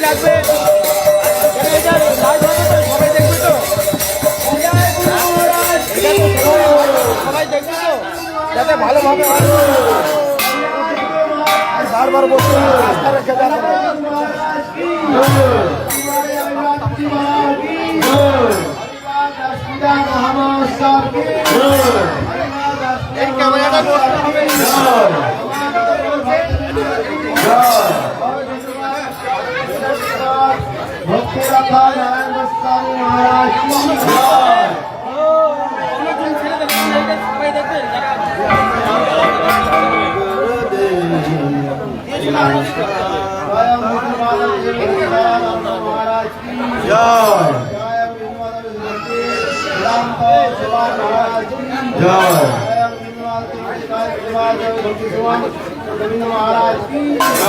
লাগবে সবাই দেখবে তো সবাই দেখবে তো যাতে ভালোভাবে হয় বারবার বসে রাস্তা রেখে এই ক্যামেরাটা করতে হবে ভক্তি রাখা নারায়ণ গোস্বামী মহারাজ महाराज की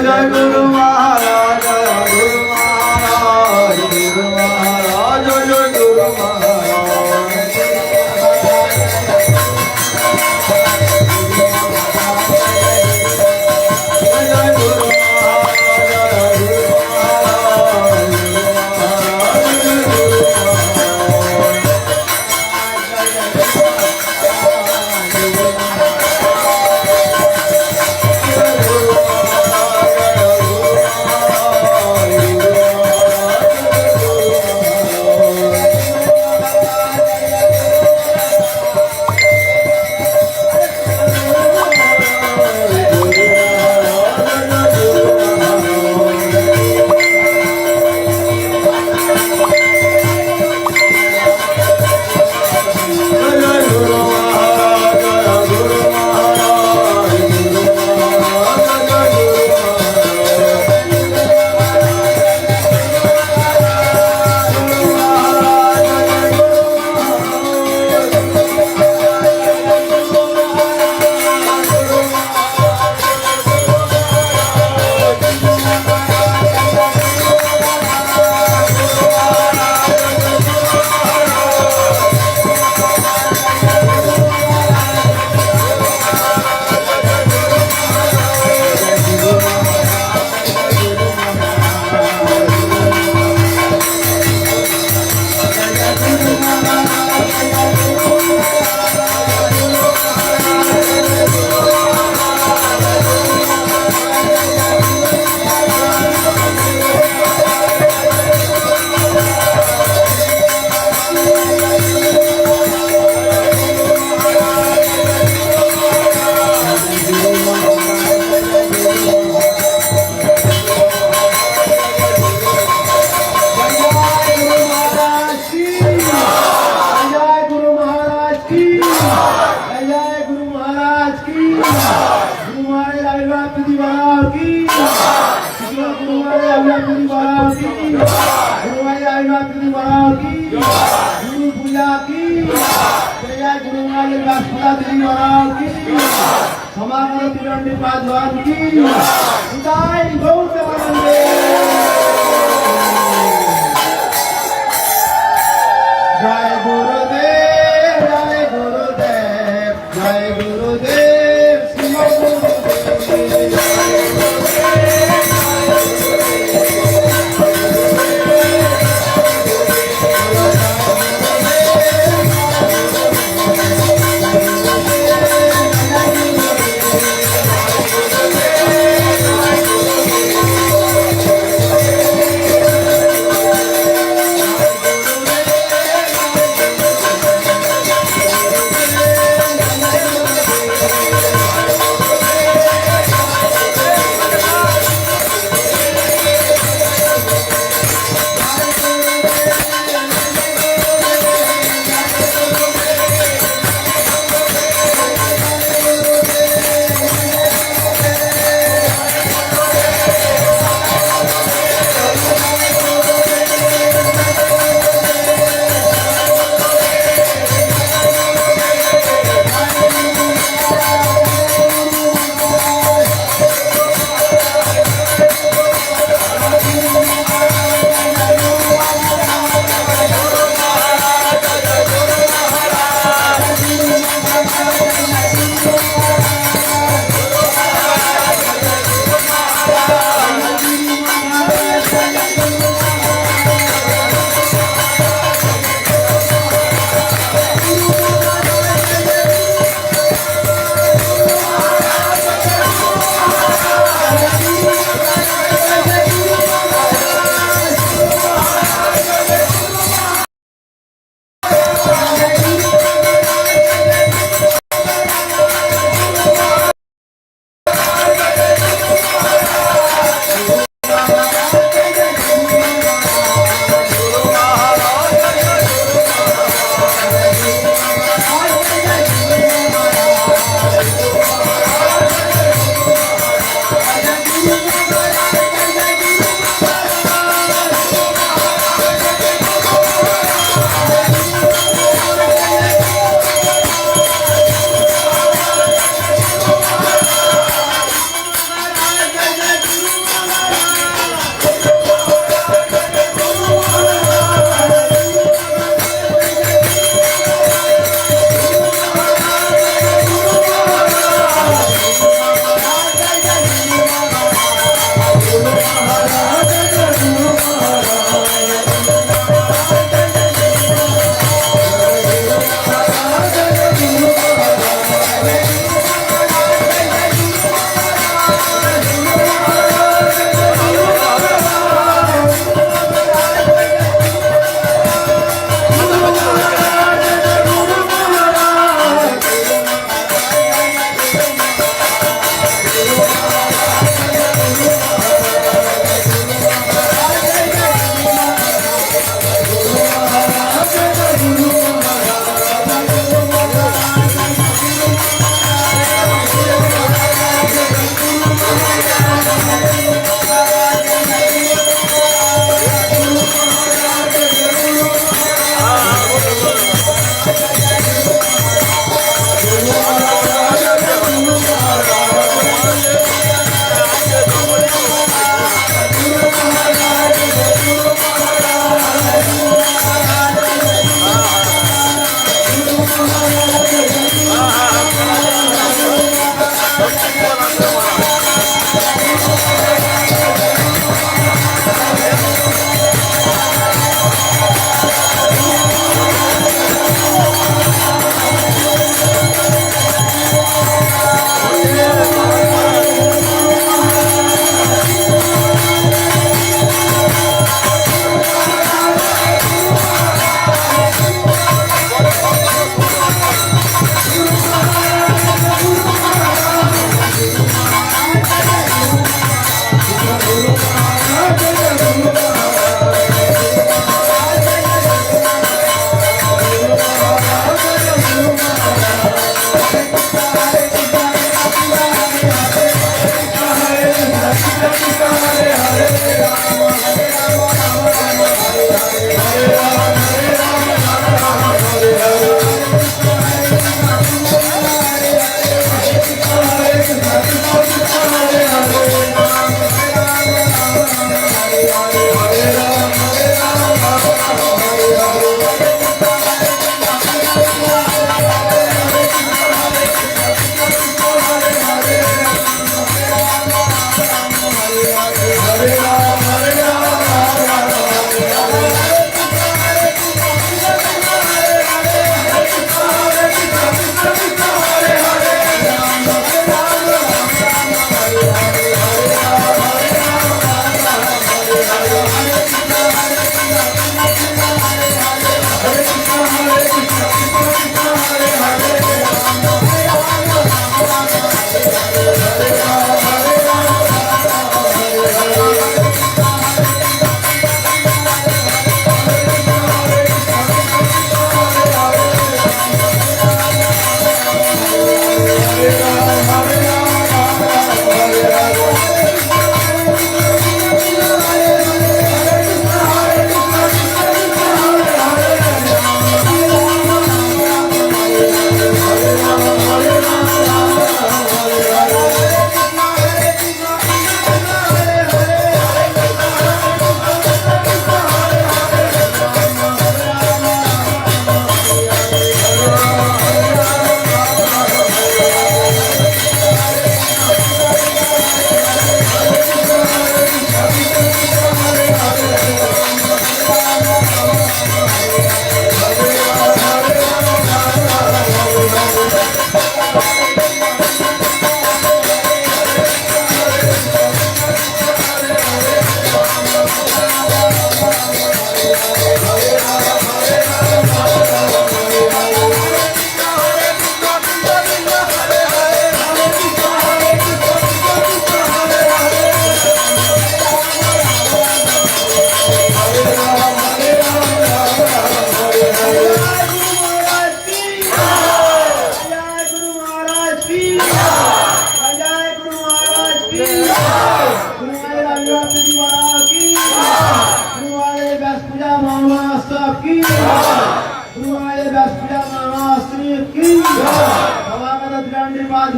जय गुरु महाराज गुरु महाराज गुरु महाराज जय गुरु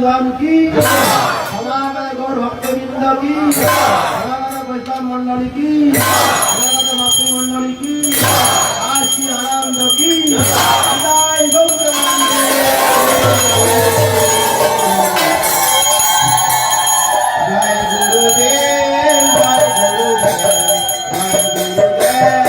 সাধুগণ কি, সমাগত গৌর ভক্তবৃন্দ কি, সমাগত বৈষ্ণব মন্ডলী কি, সমাগত মাতৃমন্ডলী কি, আর শ্রী আনন্দ কি, জয় গৌরাঙ্গে। জয় গুরুদেব, জয় গুরুদেব, জয় গুরুদেব, জয়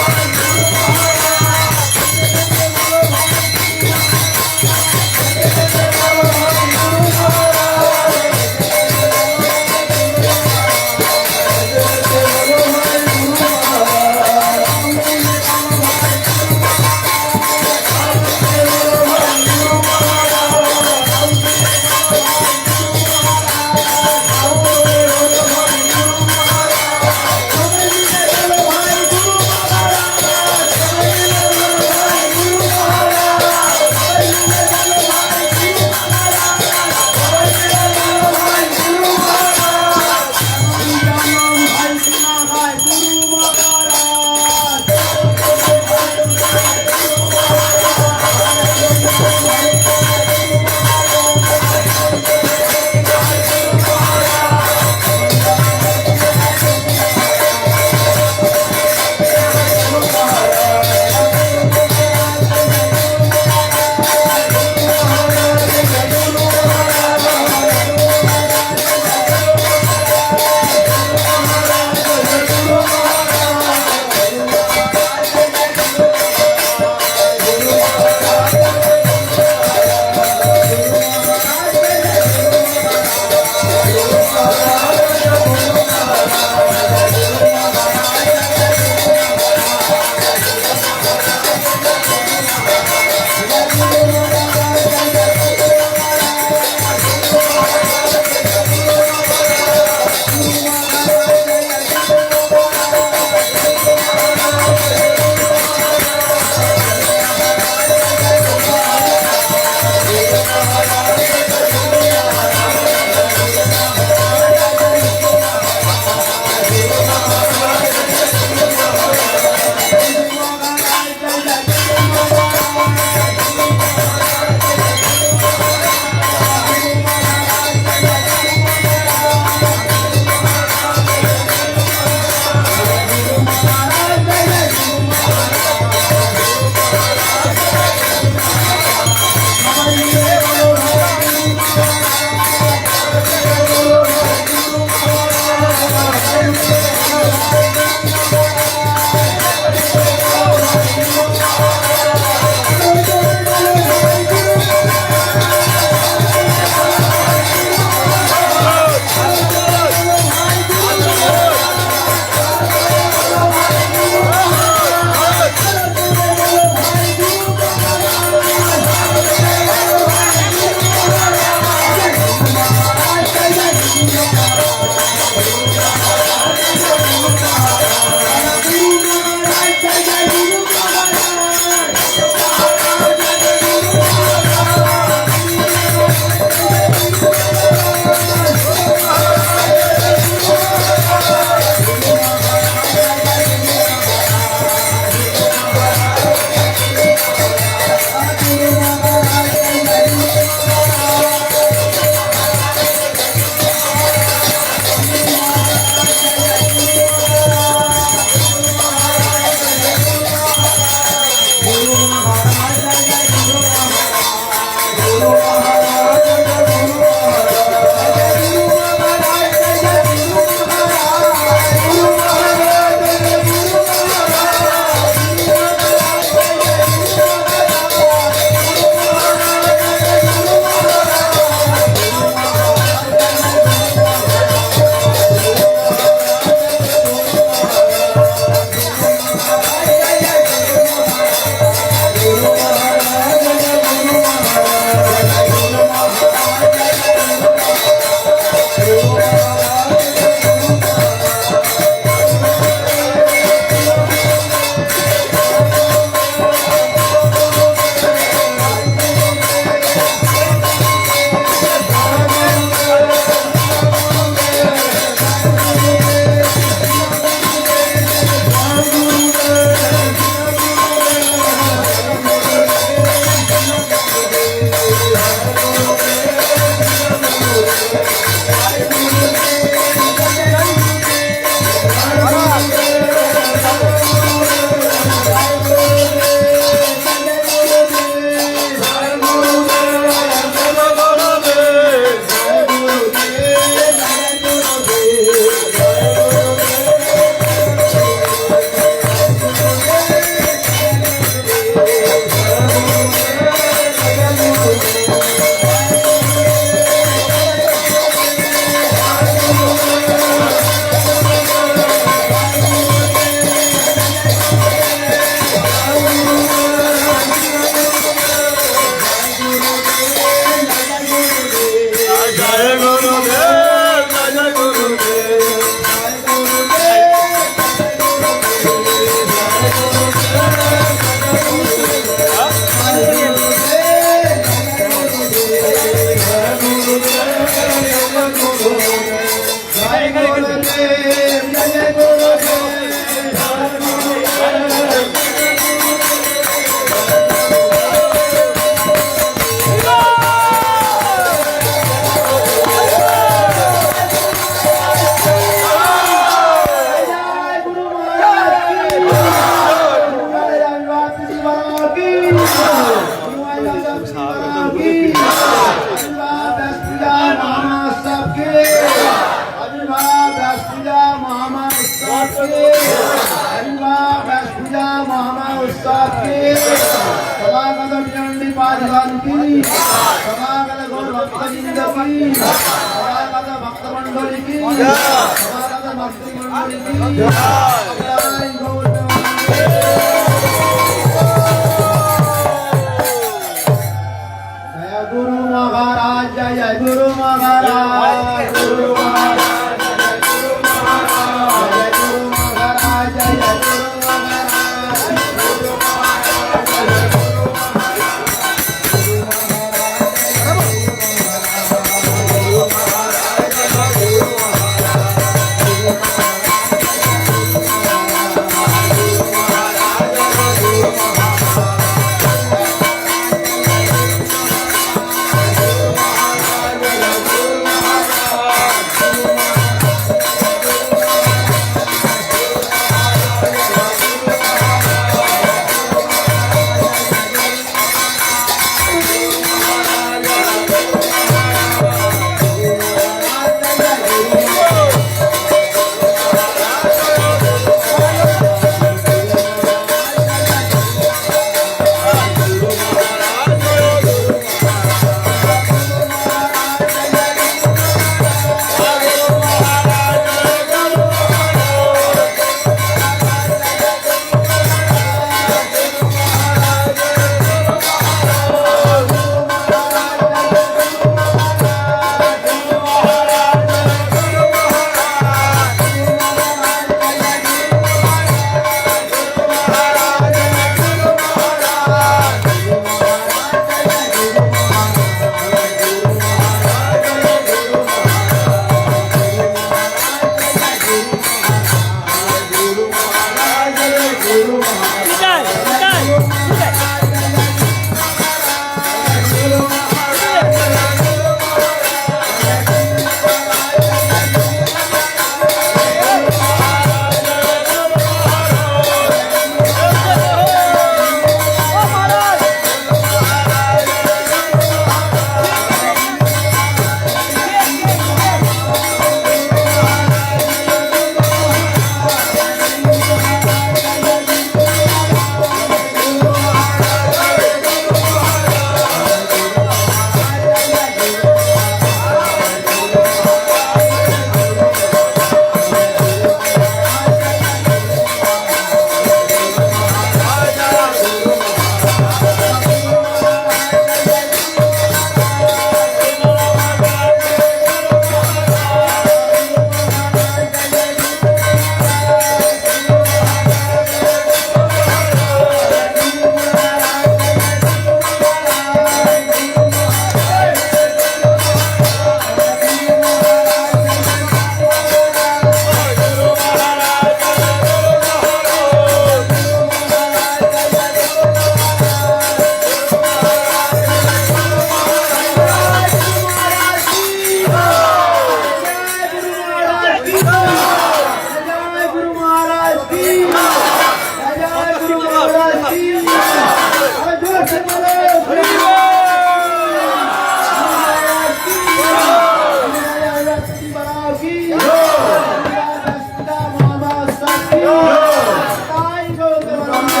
তাই চলতে বলছে।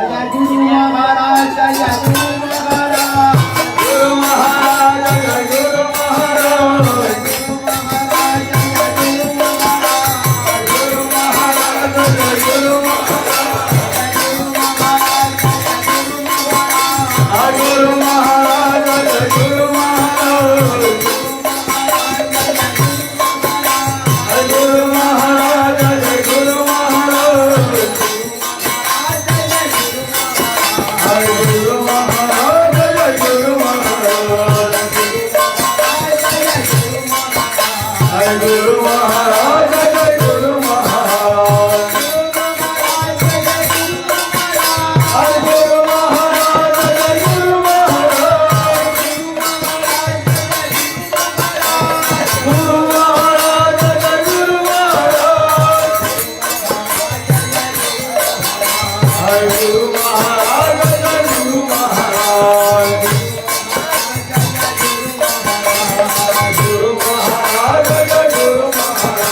জয় গুরু মহারাজ, জয় গুরু মহারাজ, গুরু মহারাজ জয় গুরু মহারাজ গুরু মহারাজ, জয় গুরু মহারাজ, গুরু মহারাজ জয় গুরু মহারাজ গুরু মহারাজ জয় গুরু মহারাজ গুরু মহারাজ জয় গুরু মহারাজ গুরু মহারাজ জয় গুরু মহারাজ গুরু মহারাজ জয় গুরু মহারাজ গুরু মহারাজ জয় গুরু মহারাজ গুরু মহারাজ জয় গুরু মহারাজ গুরু মহারাজ জয় গুরু মহারাজ গুরু মহারাজ জয় গুরু মহারাজ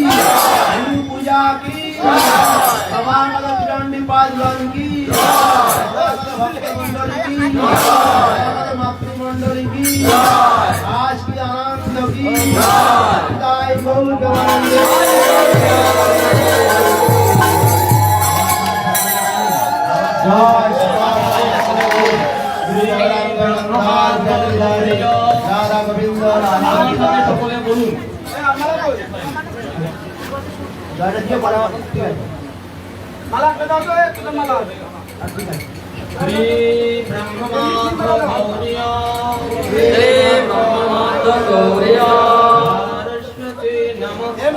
पूजा की भगवान चंडी पाँचगण की भक्तमंडली की मातृमंडली की आज की आनंद की जय गौर गोविंद রাধা গোবিন্দ সকলে বলুন শ্রী ব্রহ্মমাত্র গৌরিয়া সরস্বতী নমস্তে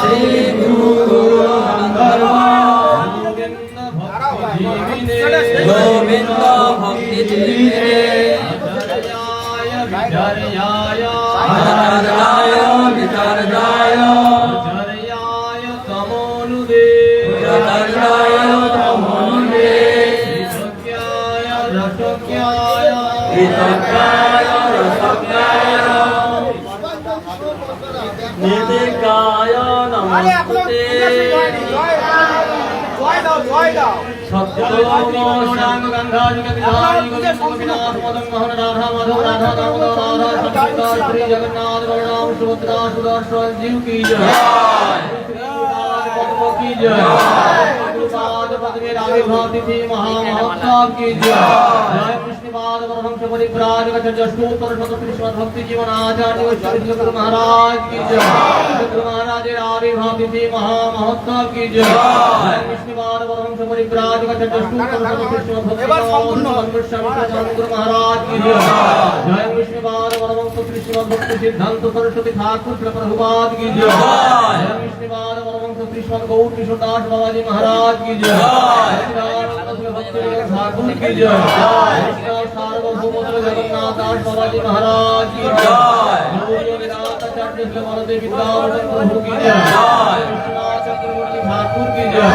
শ্রী গুরু গোবিন্দ ভক্তি জীবিনে विचार्याय विचार्याय तमोनुदे नितिकाय नमस्ते जगन्नाथ बलराम सुभद्रा सुदर्शन जीव की जय की जय आविर्भाव तिथि महामहोत्सव की जय जय कृष्णपाद परमहंस परिव्राजक जष्टोत्तर श्रीमद भक्ति जीवन आचार्य गुरु महाराज की जय गुरु महाराज आविर्भाव तिथि महामहोत्सव की जय जय कृष्णपाद परमहंस परिव्राजक जष्टोत्तर श्रीमद भक्ति गुरु महाराज की जय जय कृष्णपाद परमहंस श्रीमद भक्ति सिद्धांत सरस्वती ठाकुर प्रभुपाद की जय जय कृष्णपाद परमहंस श्रीमद गौर किशोर दास बाबाजी महाराज की जय ठाकुर की जय सार्वभौम जगन्नाथ दास बाबाजी महाराज की जय प्रभु की जय चक्रवर्ती ठाकुर की जय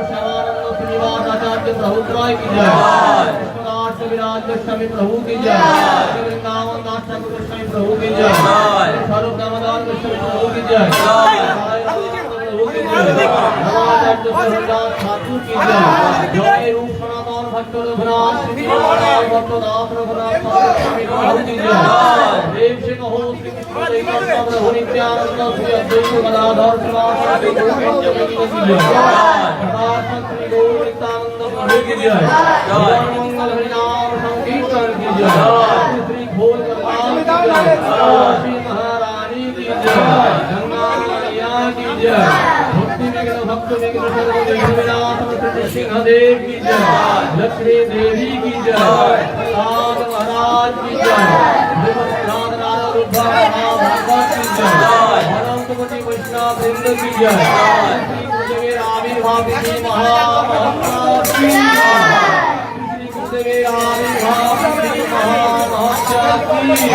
श्यामानंद श्रीनिवास आचार्य प्रभु राय की जय कृष्णदास विराज गोस्वामी प्रभु की जय वृंदावन दास ठाकुर गोस्वामी प्रभु की जय स्वरूप दामोदर गोस्वामी प्रभु की जय ठाकुर की जय जय रूप सनातन भक्त रघुनाथ भक्त दास रघुनाथ स्वामी प्रभु की जय देव से कहो श्री कृष्ण चैतन्य प्रभु नित्यानंद श्री अद्वैत गदाधर श्रीवासादि गोविंद की जय श्री गौर नित्यानंद प्रभु की जय मंगल हरिनाम संकीर्तन की जय श्री घोर कपाल की जय श्री महारानी की जय गंगा मैया की जय भक्त विघ्न सर्वविघ्नविनाश सिंह देव की जय लक्ष्मी देवी की जय प्रहलाद महाराज की जय भागवत की जय अनंतपति वैष्णव वृंद की जय श्री आविर्भाव तिथि महामहोत्सव की जय श्री गुरुदेव आविर्भाव तिथि महामहोत्सव की जय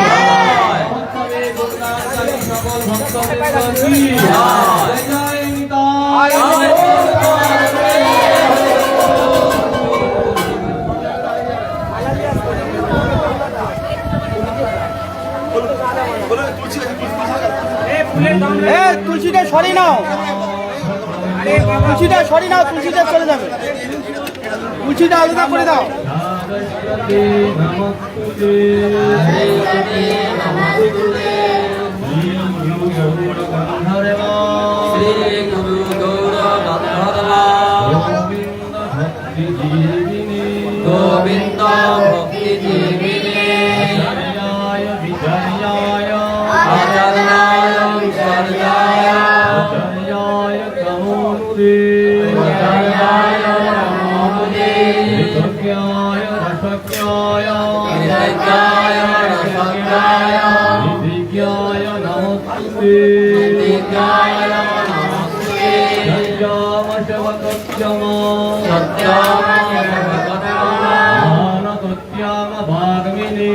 भक्तवे गुरुनाथ सकल भक्तवृंद की जय তুলসীটা সরি নাও, তুলসীটা সরি নাও, তুলসীটা চলে যাবে, তুলসীটা আলাদা করে দাও। गोविंद भक्ति जीविने विजयाय आचरणाय विचर्याय आचार्याय तमोनुदे विचर्याय नमोमुदे विज्ञाय रसज्ञाय विज्ञाय रसज्ञाय विज्ञाय नमोस्तुते विज्ञाय नमोस्तुते सत्यामशवतत्यम मानतोत्याम भागमिने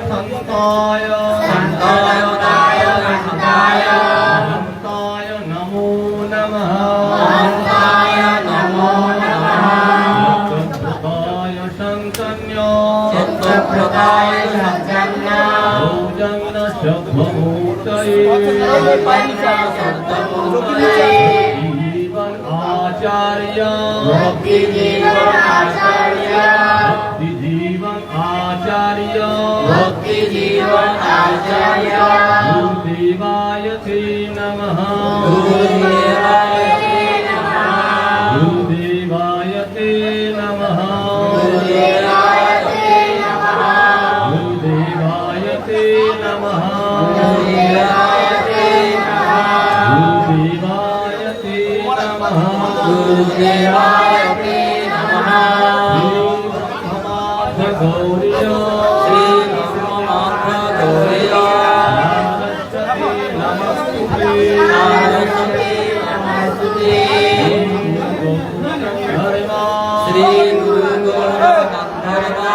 संताय संताय संताय नमो नमः संताय शंकन्य शाश्वताय सज्जन्ना भोजन शब्दमूर्तये जीवन आचार्य भक्ति जीवन आचार्य भक्ति जीवन आचार्य भक्ति जीवन आचार्य गुरुदेवाय ते नमः गुरुदेवाय ते नमः गुरुदेवाय ते नमः गुरुदेवाय ते नमः गुरुदेवाय ते नमः गुरुदेवाय ते नमः गुरुदेवाय ते नमः गुरुदेवाय ते नमः गौर्य श्री ब्रह्मनाथ गौरीय नमस्ते नारदते नमस्ते श्री गुरु गंधर्वा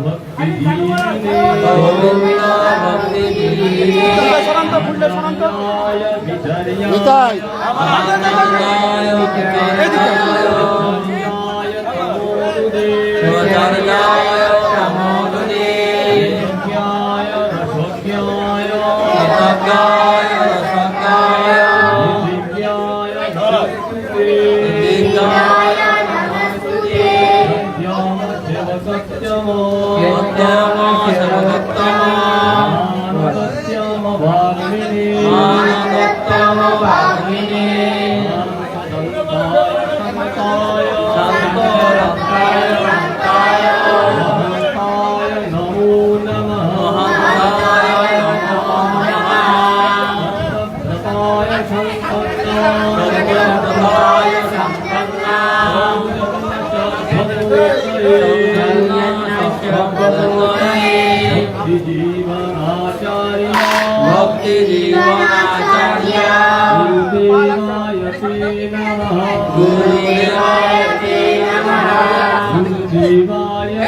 भक्ति जीवने गोविंद भक्ति जीवने সরান্ত ফুললে সরান্ত विचर्य নিতাই आनंदाय विचर्याय तमोदे स्वचर्याय प्रमोदने यज्ञाय रसज्ञाय कृतज्ञाय रसज्ञाय दिव्याय नमस्ते दिव्याय नमस्ते सत्यम शिवसत्यम यज्ञम सर्वोत्तम सत्यम भागिनी मानवोत्तम भागिने संताय संतोरत्ताय संताय महंताय नमो नमः महंताय नमो नमः सत्ताय संपन्नाय सर्वोत्तमाय संपन्ना भक्ति जीवनाचार्य भक्ति जीवनाचार्य गुरुदेवाय ते नमः गुरुदेवाय ते नमः गुरुदेवाय ते नमः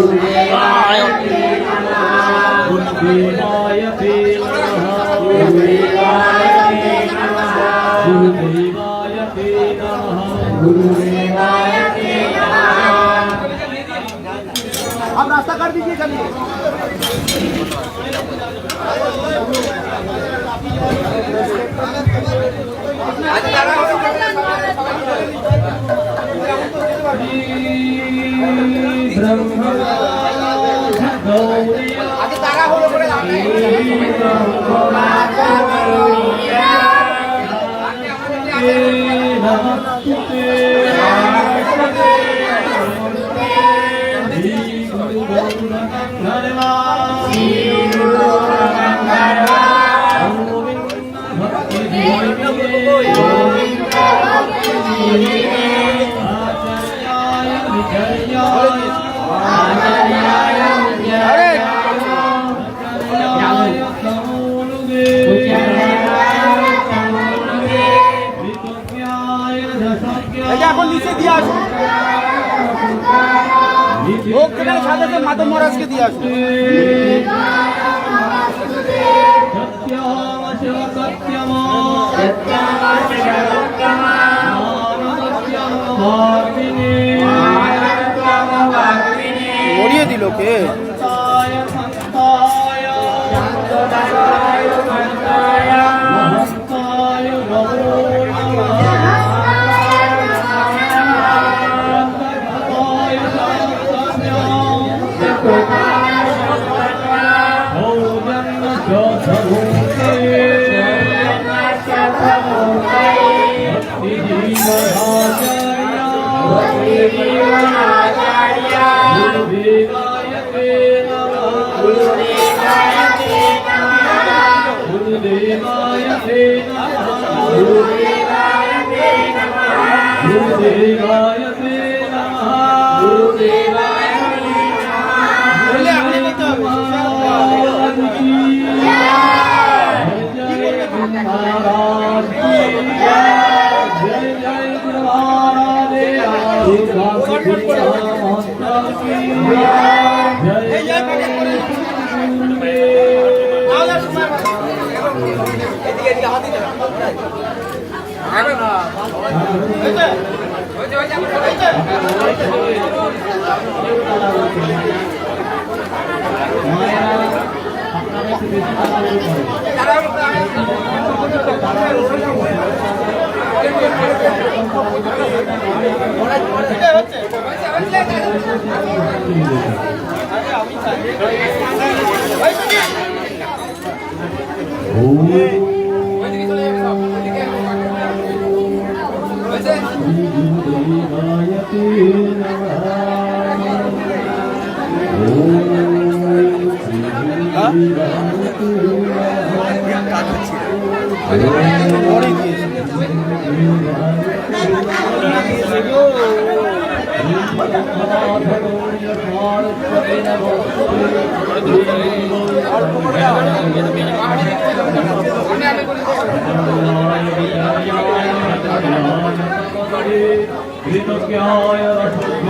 गुरुदेवाय ते नमः गुरुदेवाय ते नमः गुरुदेवाय ते नमः गुरुदेवाय ते नमः गुरुदेवाय ते नमः आप रास्ता कर दीजिए चलिए আগে তারা হলো করে এখন নিচে দিয়ে আসুন ওখানে সাথে মাধব মহারাজকে দিয়ে আসুন মরিয়ে দিল কে জয়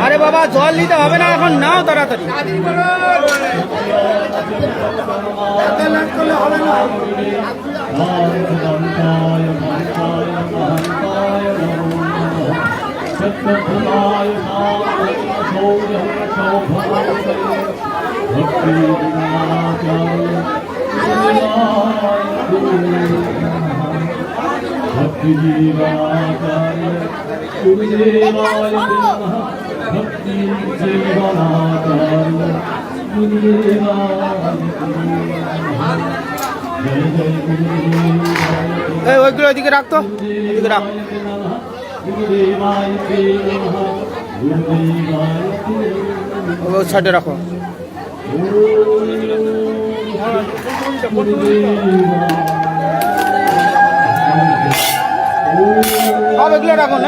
আরে বাবা জল নিতে হবে না এখন, নাও তাড়াতাড়ি। भक्ति जीवाचार्य गुरुदेवाय नमः। भक्ति जीवनाचार्य गुरुदेवाय नमः। जय जय गुरुदेवाय। এই ওইগুলো ওইদিকে রাখতো, ওইদিকে রাখ। गुरुदेवाय नमः। गुरुदेवाय नमः। ও সাইডে রাখো। সব এগুলো রাখুন।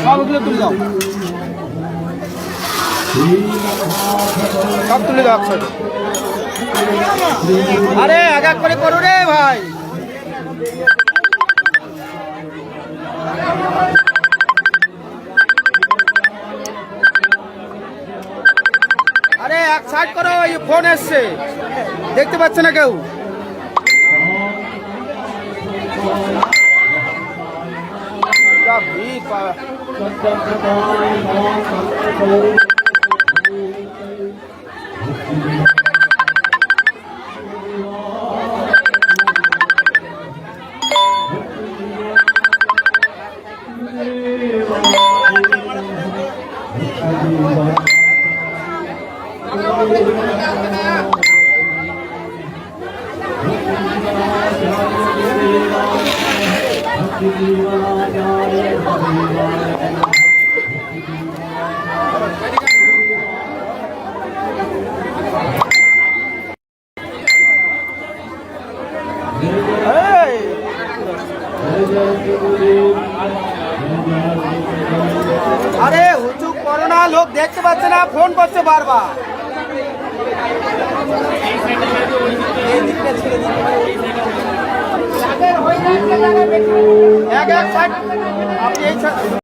সব এগুলো তুলে দাও, সব তুলে দাও একসাথে। আরে এক এক করে করো রে ভাই। আরে এক সাইড করো, এই ফোন এসছে, দেখতে পাচ্ছে না কেউ। আরে উঁচু করো না, লোক দেখতে পাচ্ছে না, ফোন করছে বারবার। এক এক সাইড আপনি এই সাইড।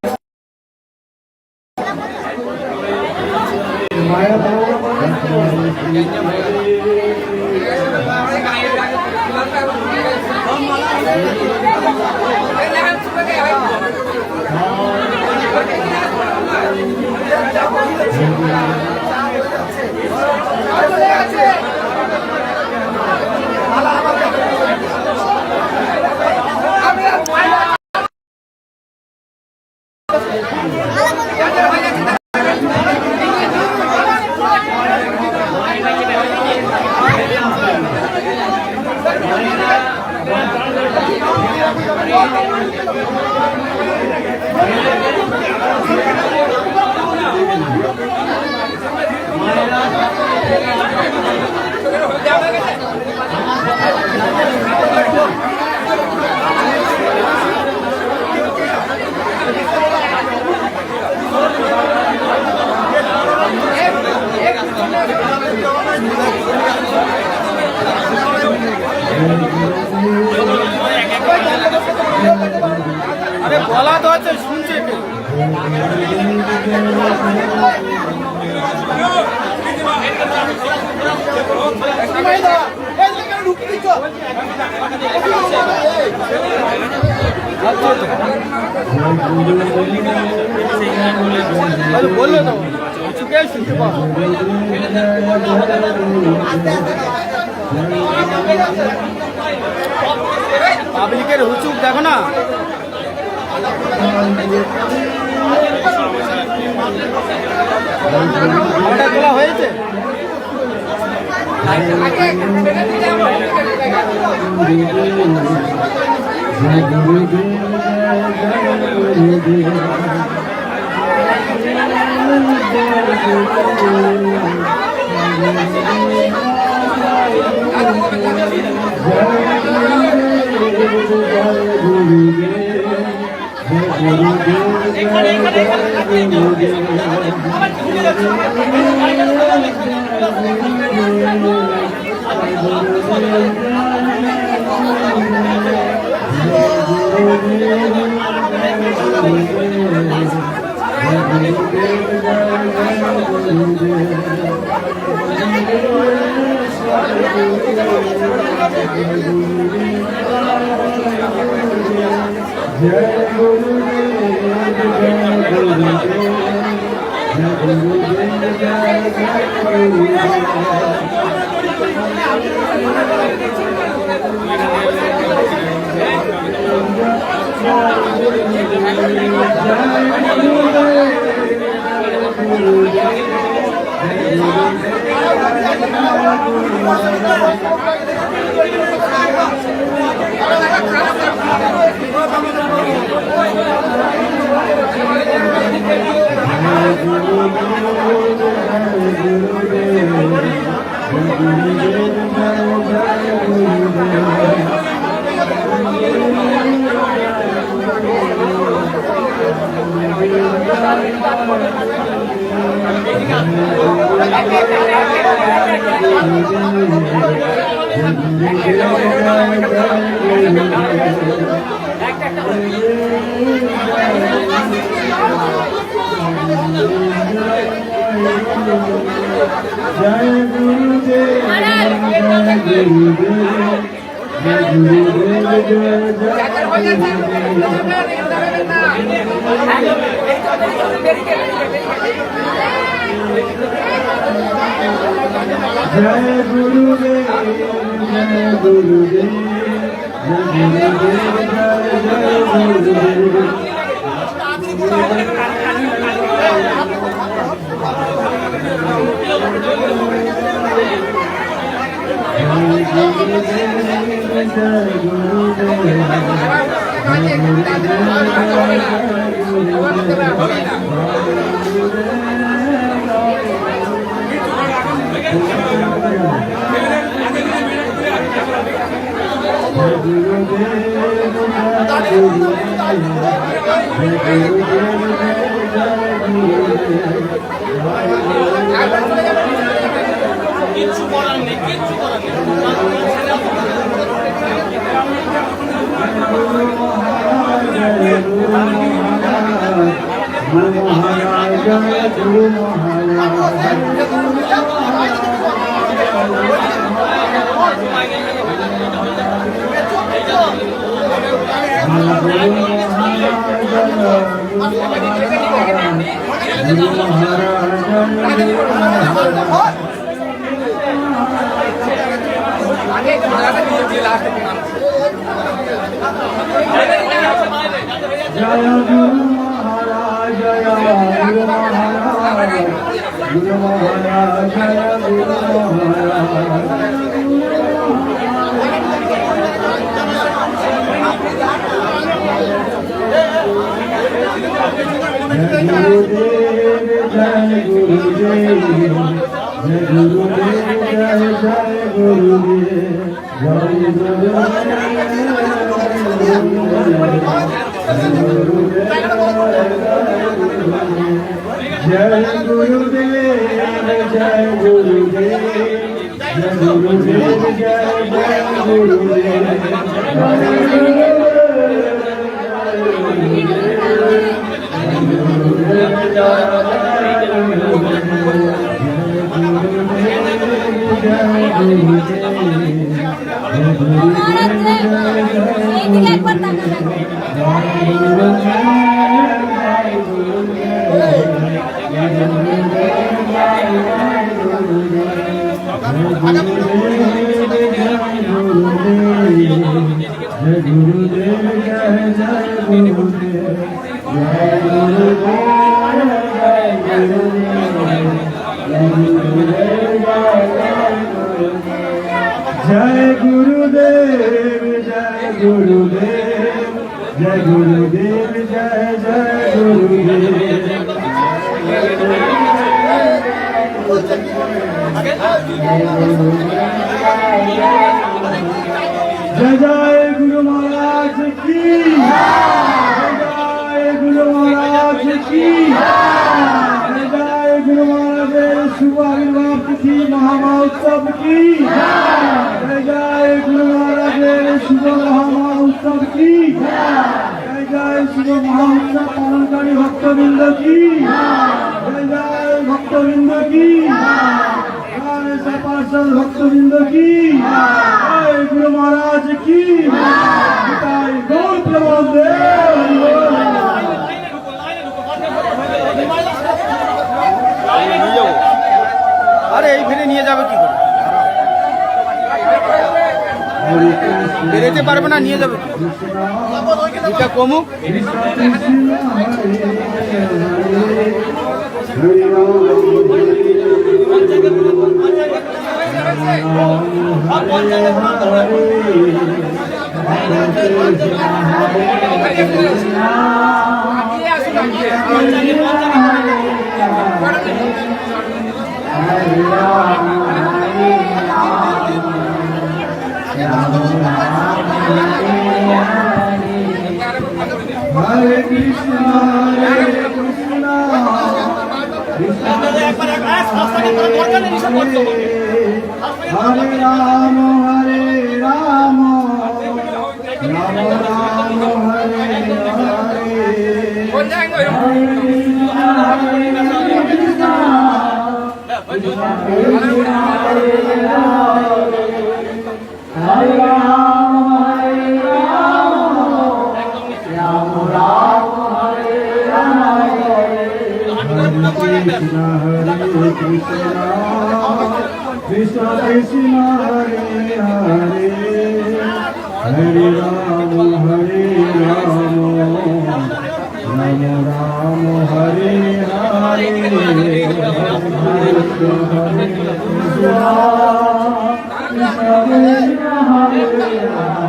আরে বলা তো আছে, শুনছে বললো তো চুকে শুনতে পাবো পাবলিকের হুচুক দেখো না ওটা তোলা হয়েছে गुरुदेव जय गुरुदेव जय गुरुदेव जय जय गुरुदेव जय जय गुरु महाराज की जय जय गुरु महाराज की जय जय गुरु महाराज शुभ आविर्भाव तिथि महामहोत्सव की जय जय गुरु महाराज शुभ महामहोत्सव की जय जय शुभ महाउत्सव पालनकारी भक्तवृंद की जय जय भक्तवृंद की पार्षद भक्तवृंद की जय गुरु महाराज की जय गौर प्रभुदेव আরে এই ফিরে নিয়ে যাবে কি করে বেরোতে পারবে না নিয়ে যাবে কি করে? এটা কমুক हरे कृष्ण हरे राम राम राम हरे Krishna Krishna Krishna Hare Hare Hare Ram Hare Ram Ram Ram Hare Hare Hare Krishna Krishna Krishna Hare Hare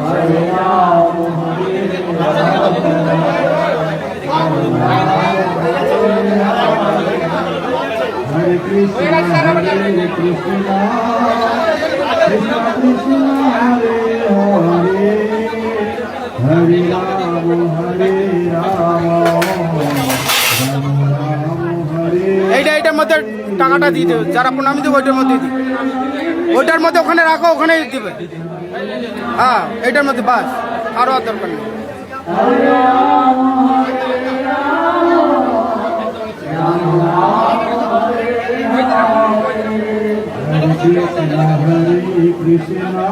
Hare Ram Hare Ram Hare Krishna Krishna Krishna Hare Hare Hare Ram Hare Ram Ram Ram Hare এইটার মধ্যে টাকাটা দিয়ে দেবে যারা প্রণামী দেবে ওইটার মধ্যে দিবে ওইটার মধ্যে ওখানে রাখো ওখানে দিবে হ্যাঁ এইটার মধ্যে বাস আরো আর দরকার নেই Krishna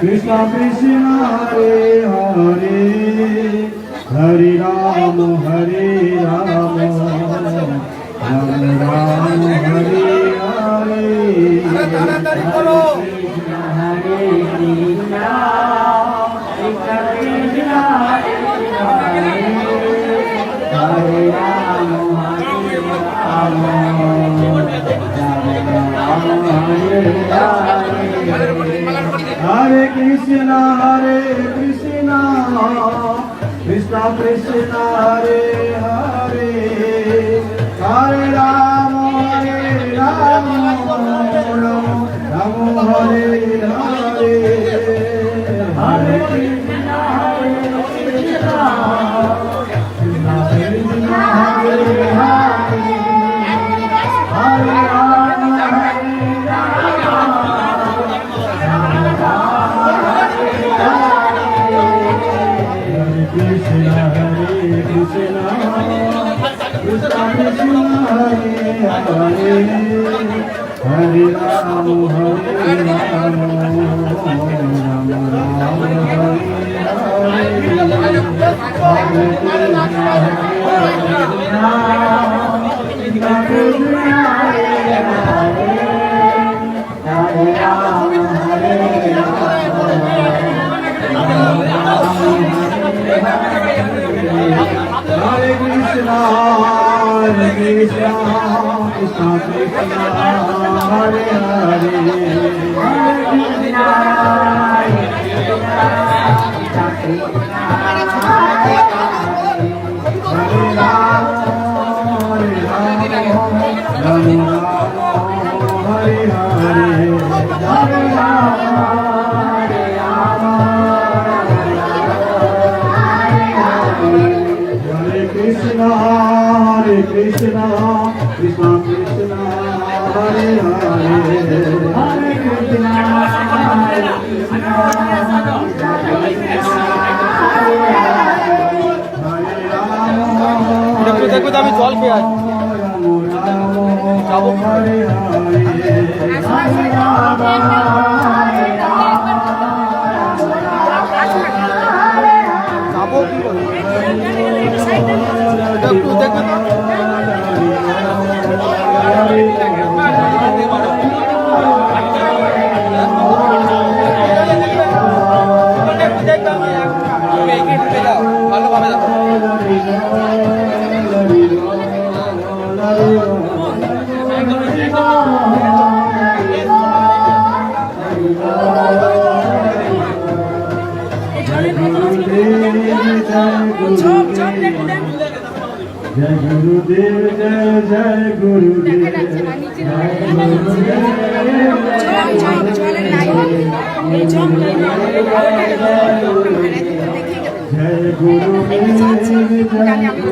Krishna Krishna Hare Hare Hare Ram Hare Ram Ram Ram Hare Hare তাড়াতাড়ি করো Hare Krishna Krishna Krishna Hare Hare Ram Hare Ram Hare Krishna Krishna Krishna Hare Hare Hare Ram Ram Ram Hare Hare Hare Krishna Krishna Krishna Krishna Hare Hare Hare Ram Krishna Krishna Krishna Krishna Hare Hare Hare Ram Hare Ram Ram Ram Hare Hare Krishna Krishna Krishna Hare Hare Hare Krishna, Krishna Krishna, Hare Hare, Hare Krishna, Hare Krishna, দেখো দেখো আমি জল খেয়ে আসি যাবো হরে হরে, হরে রাম, হরে রাম, যাবো কি করে দেখো দেখো ভালোভাবে দেখো जय गुरुदेव जय गुरुदेव जय जय गुरुदेव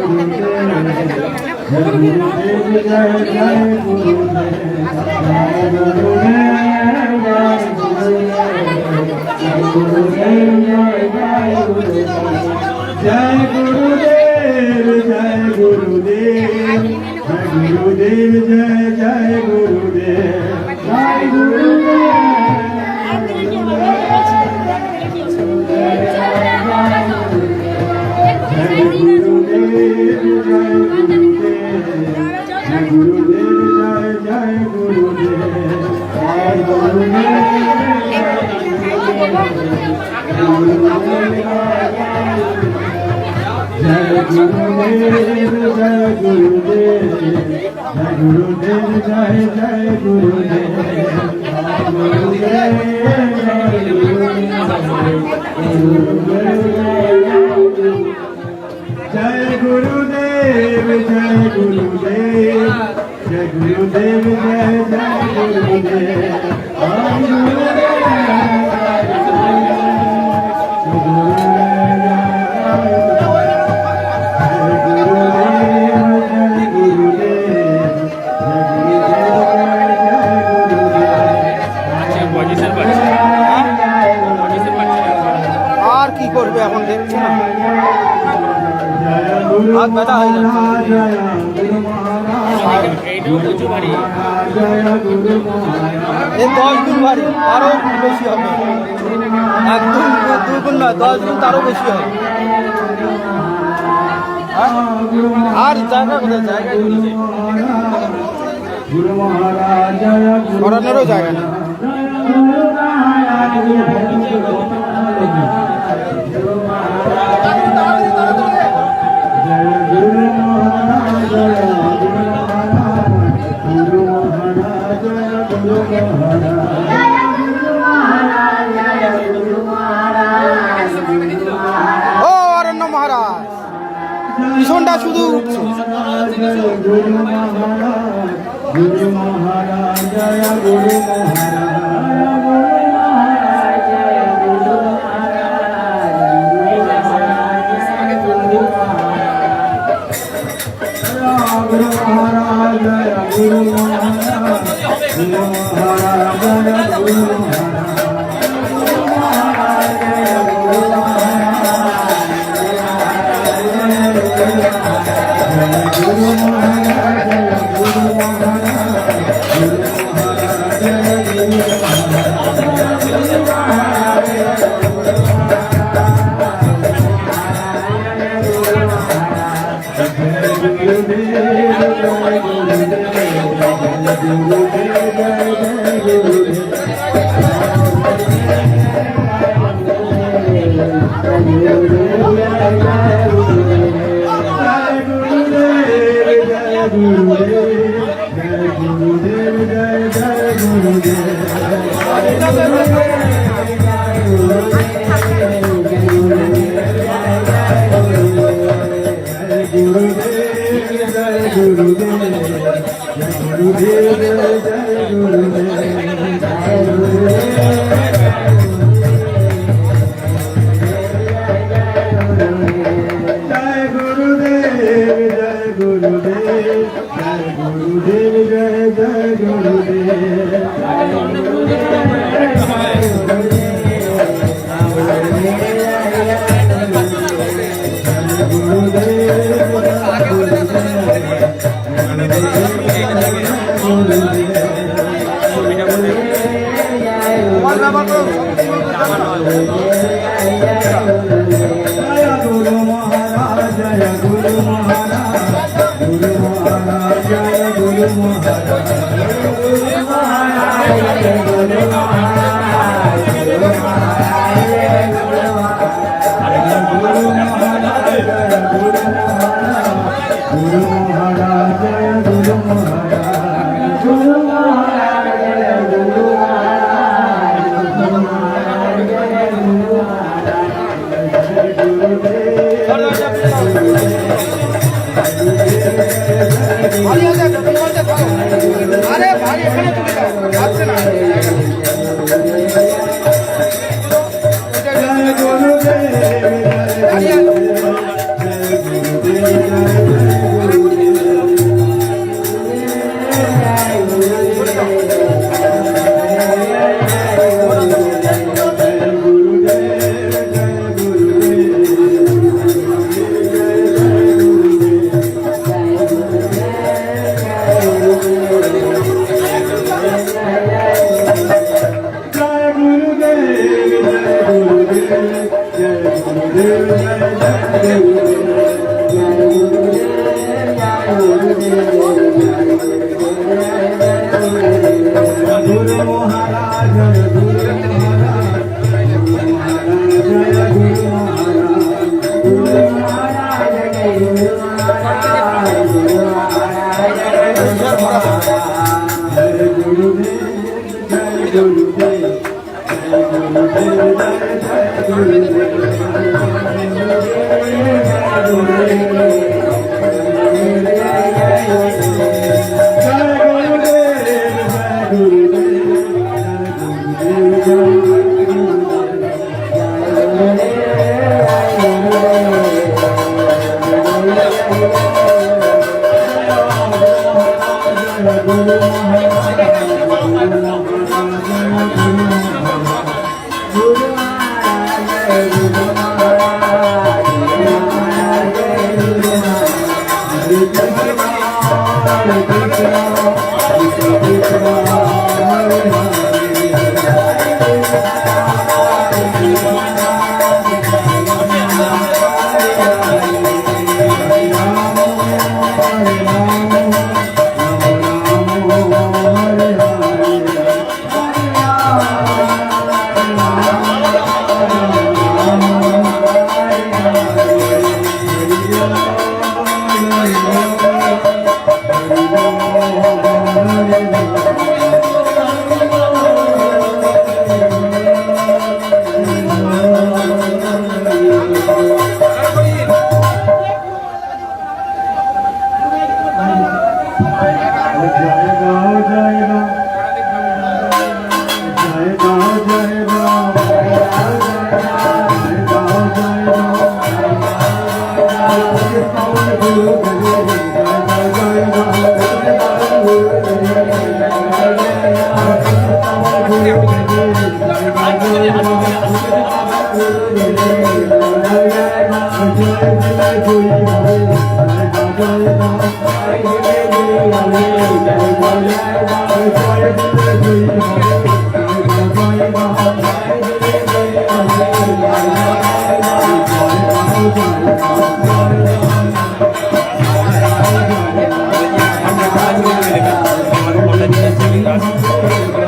जय गुरुदेव जय गुरुदेव जय जय गुरुदेव जय আর কি করবে এখন দেখছি না হাত ব্যথা হয়ে যাচ্ছে এই 10 গুণ ভারী আরো বেশি হবে 1 গুণ 2 গুণ নয় 10 গুণ তারও বেশি হবে আর জায়গা কোথায় জায়গা সরানোরও জায়গা না ও অরণ্য মহারাজ ভীষণটা শুধু উঠছে गुरु महाराज जय गुरु महाराज गुरु महाराज जय गुरु महाराज गुरु महाराज जय गुरु আরে ভাই এখানে তুমি যাচ্ছে না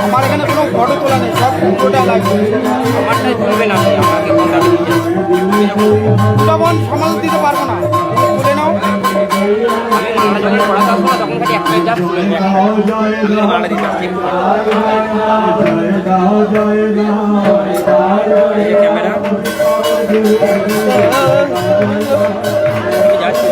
আমার এখানে কোনো ফটো তোলা নেই, সব ফটোটা লাগবে। আমারটাই তুলবেন আপনি, আমাকে ফোনটা তখন সমাজ দিতে পারবো না, তুলে নাও। আমি মালা যখন পড়াতে আসবো না তখন খালি একটা জাস্ট তুলে নেবে, মালা দিতে আসছি ক্যামেরা যাচ্ছি।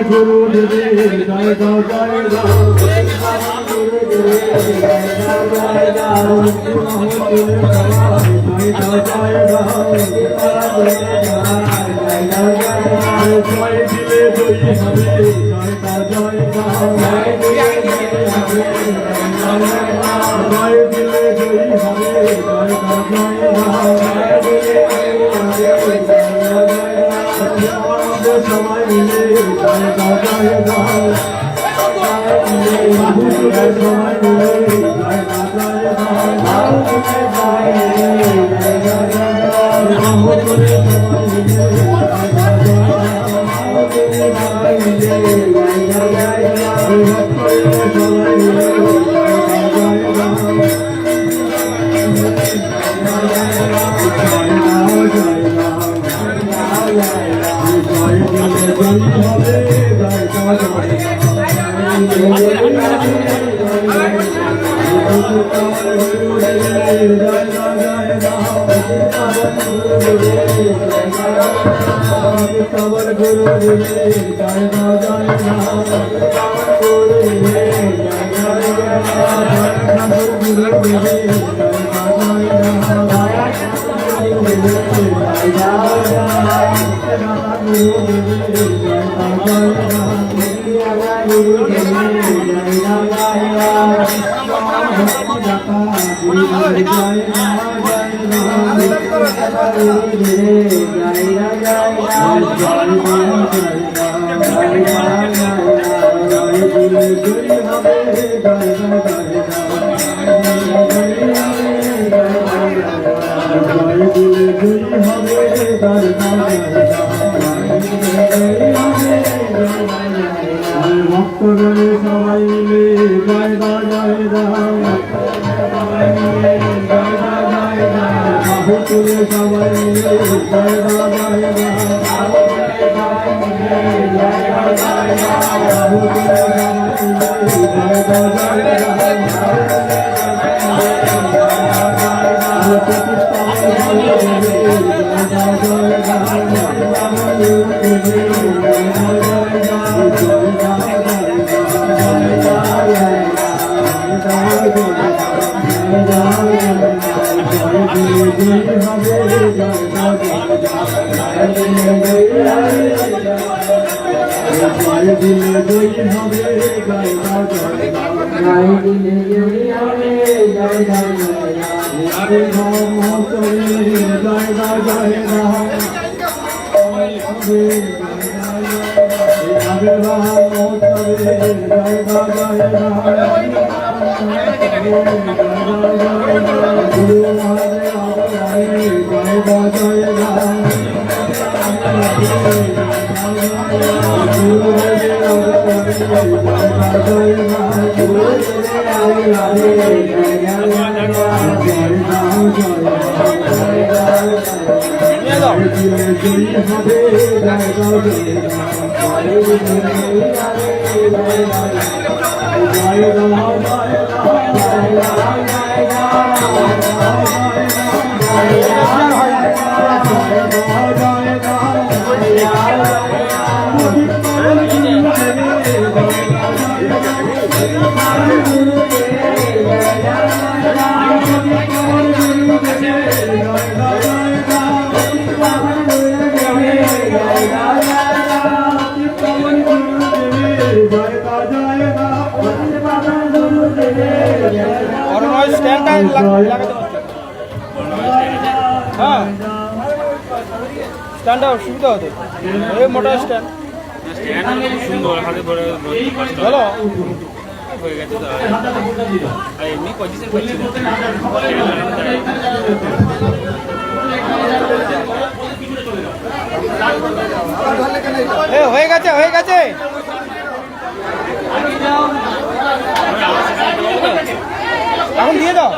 গুরু দেবে জয় জয় সময় মিলে জয় ভক্তগণে সবাই মিলে জয় জয় রাম বাহু তুলে সবাই মিলে জয় জয় হ্যাঁ স্ট্যান্ডটা সুবিধা হতো এই মোটা স্ট্যান্ড সুন্দর হাতে ধরে ভালো হয়ে গেছে তো আর এমনি পজিশন করছি হয়ে গেছে এখন দিয়ে দাও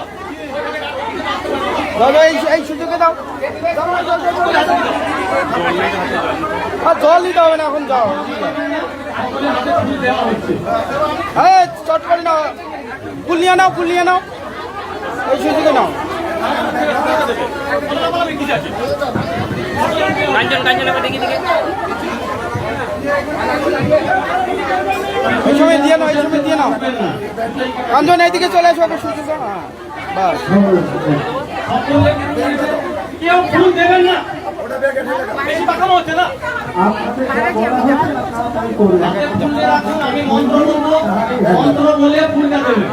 দাদা এই সুযোগে দাও। আর জল নিতে হবে না, এখন যাও। হ্যাঁ চট করে নাও, ফুল নিয়ে নাও, ফুল নিয়ে নাও, এই সুযোগে নাও। এই সময় দিয়ে নাও, এই সময় দিয়ে নাও। কাঞ্চন এইদিকে চলে আসো, ওকে সুযোগ দাও। হ্যাঁ বাস। কেউ ফুল দেবেন না, বেশি পাকানো হচ্ছে না। আমি মন্ত্র বলবো, মন্ত্র বলে ফুলটা দেবেন।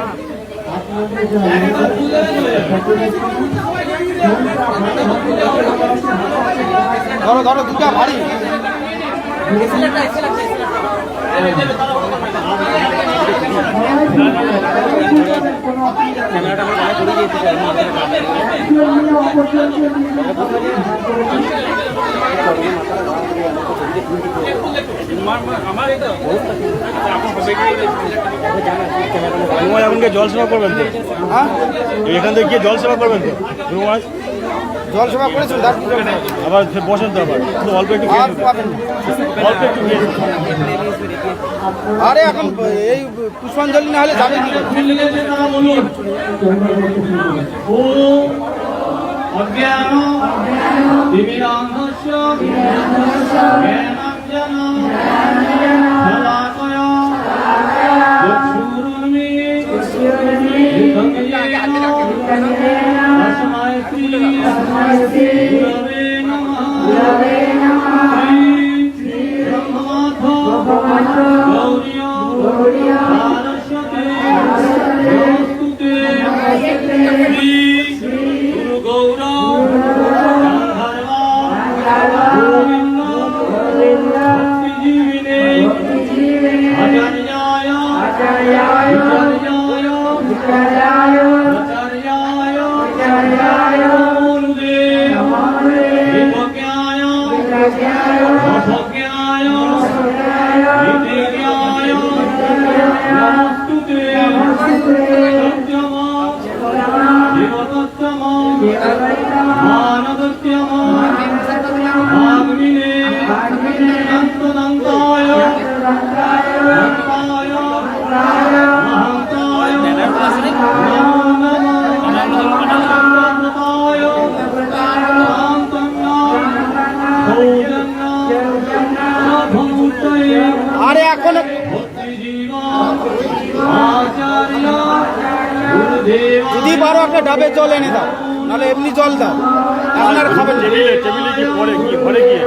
একবার ফুল দেবে চলে যাবে। ধরো ধরো, দুটা ভারী। এখনকে জল সেবা করবেন তো? হ্যাঁ এখান থেকে গিয়ে জল সেবা করবেন তো? জল সেবা করেছেন, আবার বসেন তো, আবার শুধু অল্প একটু খেয়ে আর নিন। পাবেন না। অল্প একটু খেয়ে নিন। আরে এখন এই পুষ্পাঞ্জলি না হলে যাবে কি করে? তারা বলুন ও অজ্ঞান দিবিরাংশ জ্ঞানাঞ্জন শলাকয় চক্ষুরুন্মি তস্मै শ্রী গুরবে নমঃ শ্রী ব্রহ্মনাথ গৌরীয় সারস্বতে নমস্তুতে শ্রী গুরু গৌরব গান্ধর্বা গোবিন্দ ভক্তিজীবিনে আচার্যায় আচার্যায় নমোনুদে বিজ্ঞায় রসজ্ঞায় বিজ্ঞায় নমস্তুতে সত্যম জীবতত্তম মানদত্যম আগ্নিনে দন্তদন্তায় দন্তায় মহান্তায় নমো নমঃ আরে এখন যদি পারো একটা ডাবে জল এনে দাও, নাহলে এমনি জল দাও। এখন আর খাবেন না। টেবিলে টেবিলে কি পরে গিয়ে ঘরে গিয়ে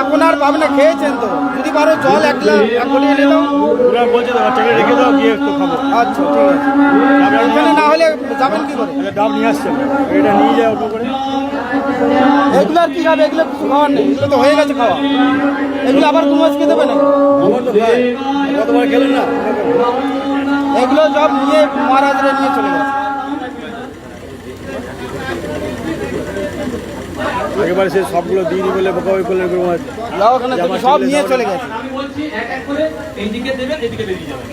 এখন আর পাবে না, খেয়েছেন তো। যদি পারো জল এক গ্লাস এক ঘটি এনে দাও। ওরা বলছে তো টেবিলে রেখে দাও, গিয়ে একটু খাবো। আচ্ছা ঠিক আছে। এখানে না হলে যাবেন কি করে? ডাব নিয়ে আসছেন, এটা নিয়ে যায় অল্প করে। এগুলো আর কি খাবে? এগুলো কিছু খাওয়ার নেই, এগুলো তো হয়ে গেছে খাওয়া। এগুলো আবার কোনো আজকে দেবে না। আমার তো ভাই কতবার খেলেন না? এগুলো সব নিয়ে মহারাজরা নিয়ে চলে গেছে। একেবারে সে সবগুলো দিয়ে দিই বলে বোকা করলেন। যাও ওখানে থেকে সব নিয়ে চলে গেছে। আমি বলছি এক এক করে এইদিকে দেবেন, এদিকে বেরিয়ে যাবেন।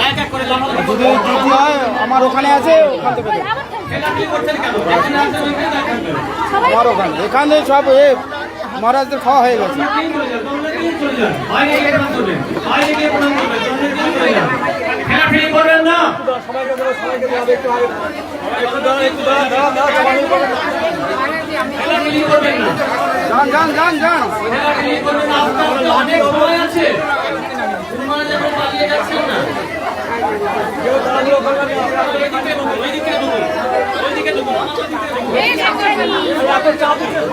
এক এক করে লাফালাফি যদি দিতে হয় আমার ওখানে আছে, ওখান থেকে দেবো। খেলাধুলি করছেন কেন? এখানে আসেন, ওইখানে দেখেন কেন? আমার ওখানে এখানে সব মহারাজদের খাওয়া হয়ে গেছে। বাইরে গিয়ে প্রণাম করবেন, বাইরে গিয়ে প্রণাম করবেন, সামনে দিয়ে চলে যান। খেলাফেলি করবেন না। খেলাফেলি করবেন না। যান যান যান যান। খেলাফেলি করবেন না। আস্তে আস্তে অনেক সময় আছে। তোমরা যখন পালিয়ে যাচ্ছেন না। ওইদিকে ঢুকুন, ওইদিকে ঢুকুন, ওইদিকে ঢুকুন,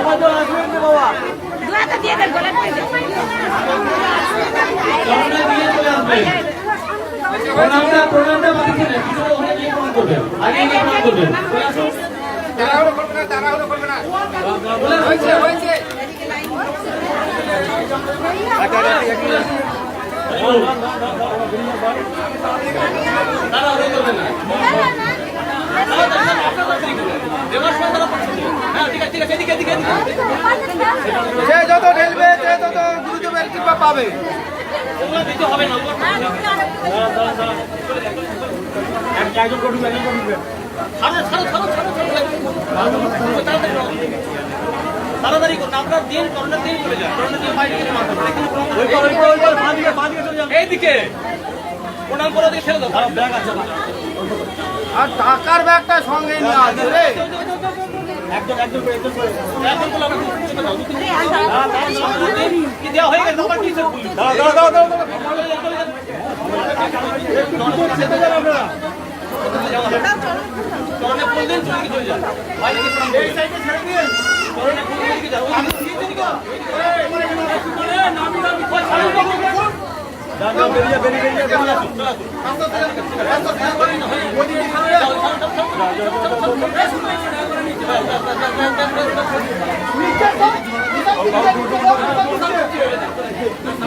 আমাদের দিকে সামনে দিয়ে চলে আসবেন। প্রণামটা বাকি ছিলেন, কিছু ওখানে গিয়ে প্রণাম করবেন, আগে গিয়ে প্রণাম করবেন। যে যত ঢেলবে, যে তত গুরুদেবের কৃপা পাবে। দিতে হবে না। তাড়াতাড়ি করুন, আপনার দিন করোনা দিন চলে যায়, করোনা দিয়ে বাইরে গেলে মাথা ধরে। এইদিকে প্রণাম করে দিয়ে ছেড়ে দাও, ব্যাগ আছে না। আর টাকার ব্যাগটা সঙ্গে নিয়ে আসবে রে। একজন করে এখন বলো আমরা চলে যাও, কি দেওয়া হয়ে গেছে আবার কি সব বললি? করোনা ফুল দিন চলে যাও, বাইরে গিয়ে প্রণাম এই সাইডে ছেড়ে দিন, করোনা ফুল দিন যাও, ওই দিকে নামি কই ছাড়ো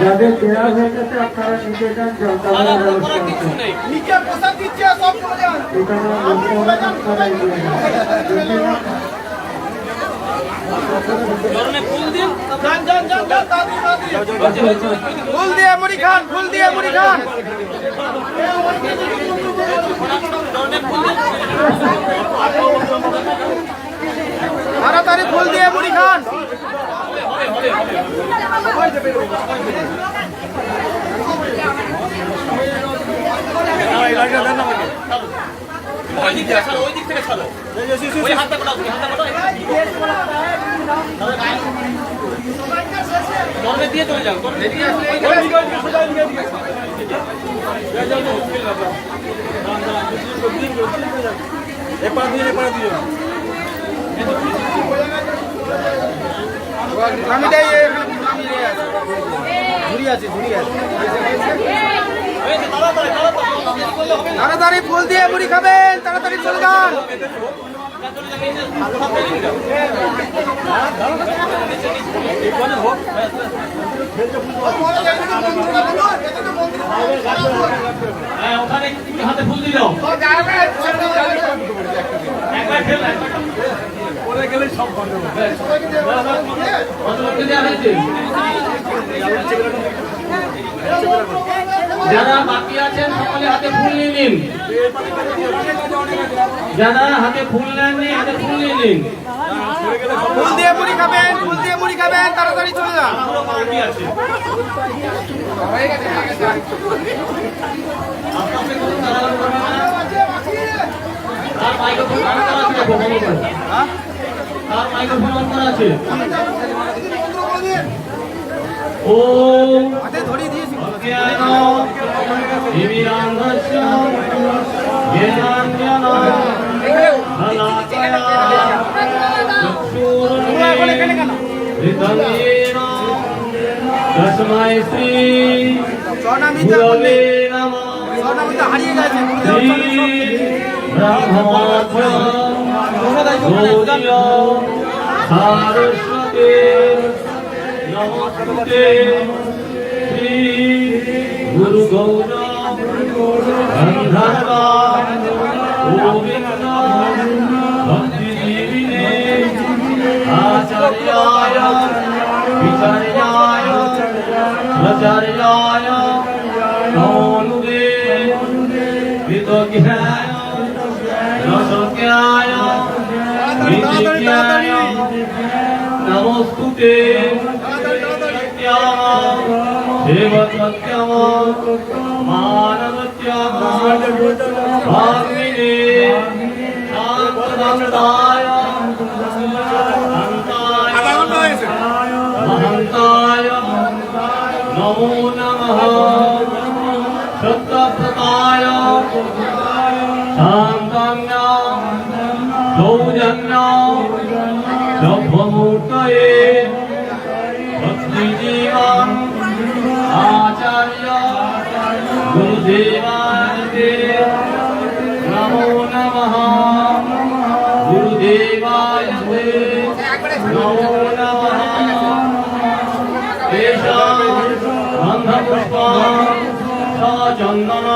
যাদের দেওয়া হয়ে গেছে আপনারা নিচে যান, জল খাবারের ব্যবস্থা আছে। এখানে আপনারা দিয়ে যান। করোনা ফুল দিন, ফুল দিয়ে মুড়ি খান, ফুল দিয়ে মুড়ি খান। তাড়াতাড়ি ফুল দিয়ে মুড়ি খান। ওই দিক থেকে ছাড়ো, ওই দিক থেকে ছাড়ো, ওই হাতটা কোটাও, হাতটা কোটাও, করোনা দিয়ে চলে যাও, করোনা দিয়ে নামিটাই ঝুড়ি আছে, ঝুড়ি আছে। তাড়াতাড়ি ফুল দিয়ে মুড়ি খাবেন, তাড়াতাড়ি চলে যান। হ্যাঁ, ওখানে হাতে ফুল দিয়ে দাও, একবার ফেল, পরে গেলে সব বন্ধ হবে। যারা বাকি আছেন সকলে হাতে ফুল নিয়ে নিন, যারা হাতে ফুল নেননি হাতে ফুল নিয়ে নিন। ফুল দিয়ে মুড়ি খাবেন, ফুল দিয়ে মুড়ি খাবেন, তাড়াতাড়ি চলে যান। বাকি আছে আর মাইক্রোফোন অন করা আছে, আর মাইক্রোফোন অন করা আছে। ও হাতে ধরিয়ে দিয়েছি। তস্মৈ শ্রী স্বর্ণামিতে গুরবে নমঃ। স্বর্ণামিতে হারিয়ে গেছে। সারস্বতী নমস্তে শ্রী গুরু গৌর গন্ধর্ব গোবিন্দ ভক্তি জীবিনে আচার্যায় বিচার্যায় আচার্যায় নমোনুদে বিদজ্ঞায় রসজ্ঞায় বিদিজ্ঞায় নমস্তুতে দেবসত্যম মানবত্যম ভাগ্মিনে শান্তদায় মহন্তায় নমো নমঃ সত্যব্রতায় শান্তান্য সৌজন্য সভ্যমূর্তয়ে ভক্তিজীবন আচার্য গুরুদেবায় নমো নমঃ গুরুদেবায় নমো নমঃ তেষাং গন্ধপুষ্পং সচন্দন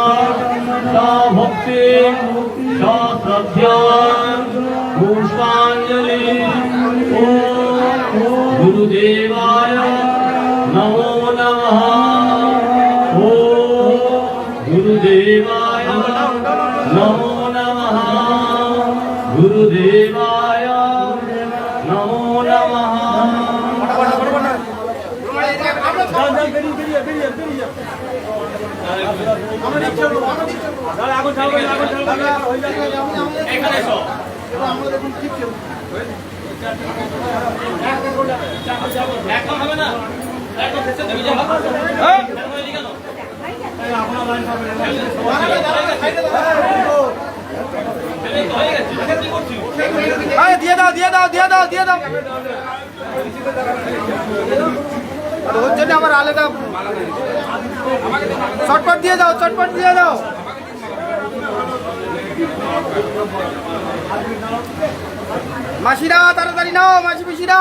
সভক্তি সশ্রদ্ধা পুষ্পাঞ্জলি ও গুরুদেবায় নমো নমঃ ও গুরুদেবায় নমো নমঃ দিয়ে দাও দিয়ে দাও দিয়ে দাও দিয়ে দাও ওর জন্য আবার আলাদা চটপট দিয়ে দাও চটপট দিয়ে দাও মাসিরা তাড়াতাড়ি নাও মাসি পিসিরা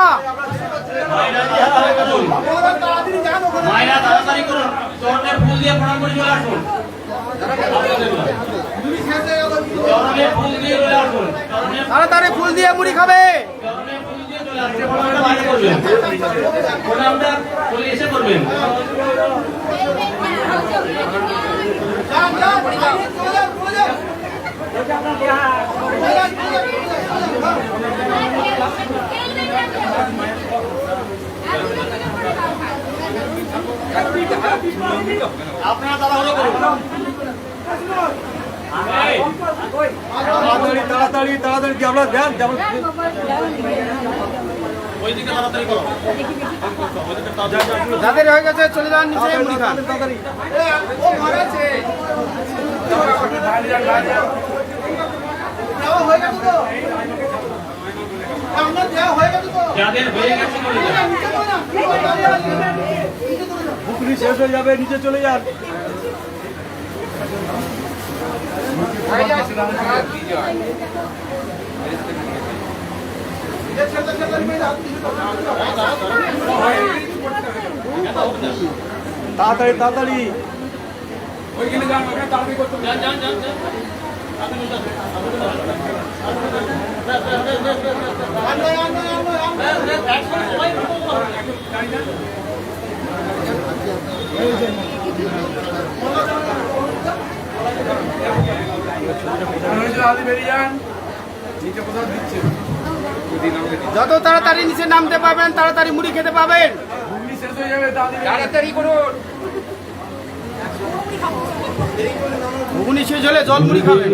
মায়েরা তাড়াতাড়ি করুন চরণে ফুল দিয়ে প্রণাম করে চলে আসুন চরণে ফুল দিয়ে চলে আসুন তাড়াতাড়ি ফুল দিয়ে মুড়ি খাবে চরণে ফুল দিয়ে চলে আসুন প্রণামটা বাইরে করবেন প্রণামটা চলে এসে করবেন আপনারা তাড়াহুড়ো করুন তাড়াতাড়ি তাড়াতাড়ি কি আমরা দেন যেমন ওইদিকে তাড়াতাড়ি করো যাদের হয়ে গেছে চলে যান নিচে মুড়ি খান যাদের হয়ে গেছে চলে যান পুকুরি শেষ হয়ে যাবে নিচে চলে যান তাড়াতাড়ি তাড়াতাড়ি যান যান যান যান যত তাড়াতাড়ি নিচে নামতে পাবেন তাড়াতাড়ি মুড়ি খেতে পাবেন তাড়াতাড়ি করুন ঘুগনি শেষ হলে জল মুড়ি খাবেন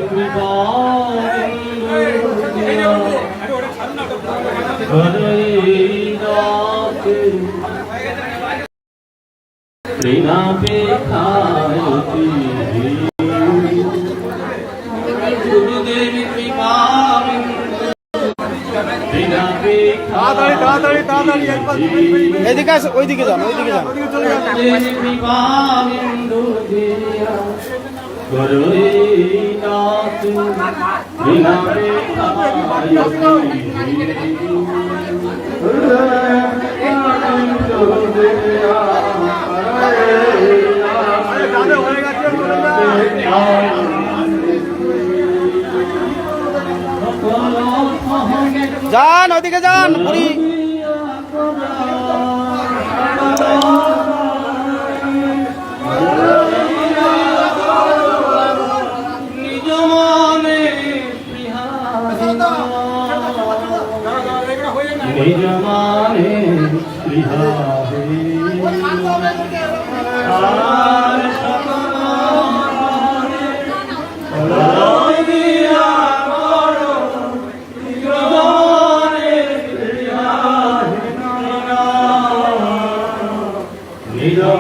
তাড়াতাড়ি তাড়াতাড়ি তাড়াতাড়ি একবার এদিকে আসো ওইদিকে যান ওইদিকে যান ওদিকে চলে যান দাদা হয়ে গেছে চলে যান যান ওইদিকে যান মুড়ি নিজ মনে নিজ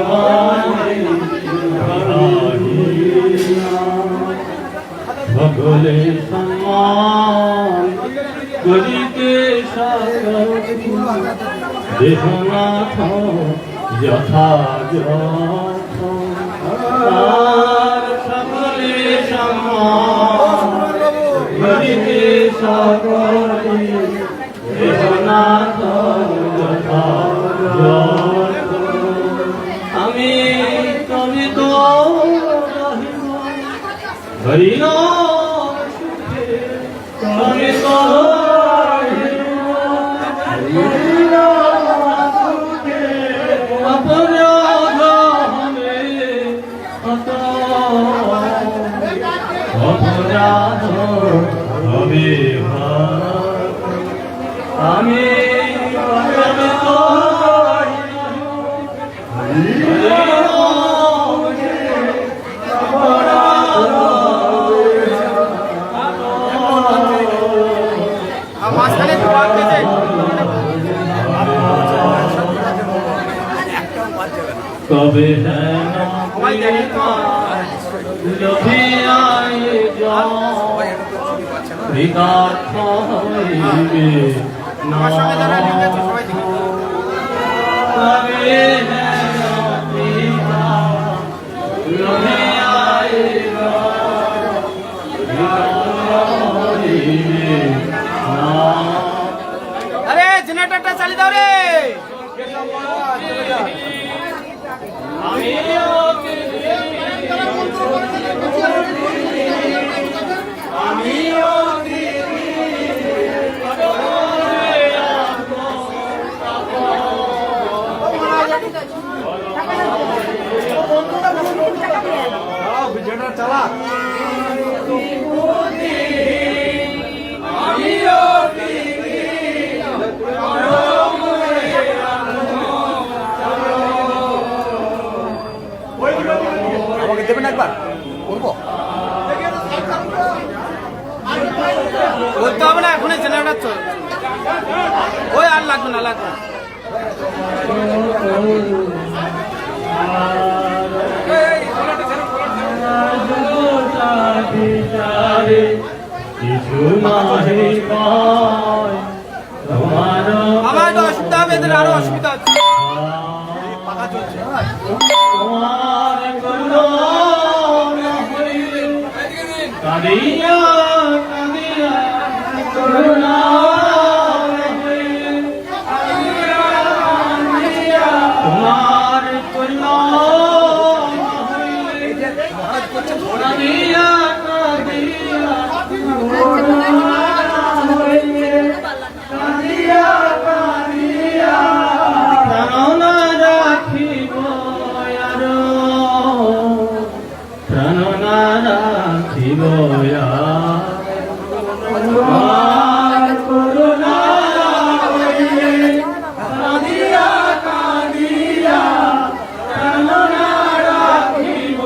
মানে ভগলে সম্মান করিতে দেহনাথ যথাযথ সকলে সম্মান করিতে সকলে দেহনাথ যথাযথ আমি তবে তো হরিণ তবে তো অপরাধ হবে অপরাধ হবে আমি তবে তো সবাই দেখে তো লোভে আয় সবাই এটা তো ছবি পাচ্ছে না বিদার্থ হইবে না আমার সঙ্গে যারা লিখে আছে সবাই দেখে তবে লোভে আয় আরে জেনারেটরটা চালিয়ে দাও রে যেটা চালা আমাকে দেবেন একবার বলবো বলতে হবে না এখনই জেনারেটর চল ওই আর লাগবে না লাগবে না কিছু নাহি পায় তোমার আমার তো অসুবিধা হবে এদের আরো অসুবিধা হচ্ছে তোমার করুণা কাঁদিয়া কাঁদিয়া করুণা তোমার করুণা কাঁদিয়া কাঁদিয়া প্রাণ রাখিব প্রাণ রাখিব করুণা কাঁদিয়া কাঁদিয়া প্রাণ রাখিব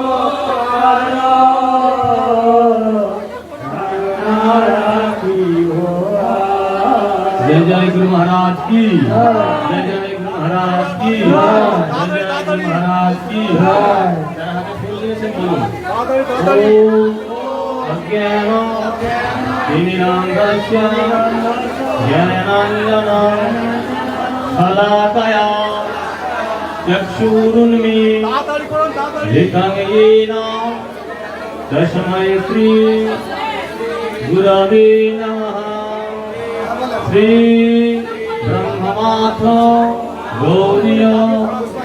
जय जय गुरु महाराज की जय जय गुरु महाराज की जय जय गुरु महाराज की अज्ञान तिमिरान्धस्य ज्ञानाञ्जनं शलाकया चक्षुरुन्मीलितं येन तस्मै श्री गुरवे नमः श्री ब्रह्मनाथ गौरीय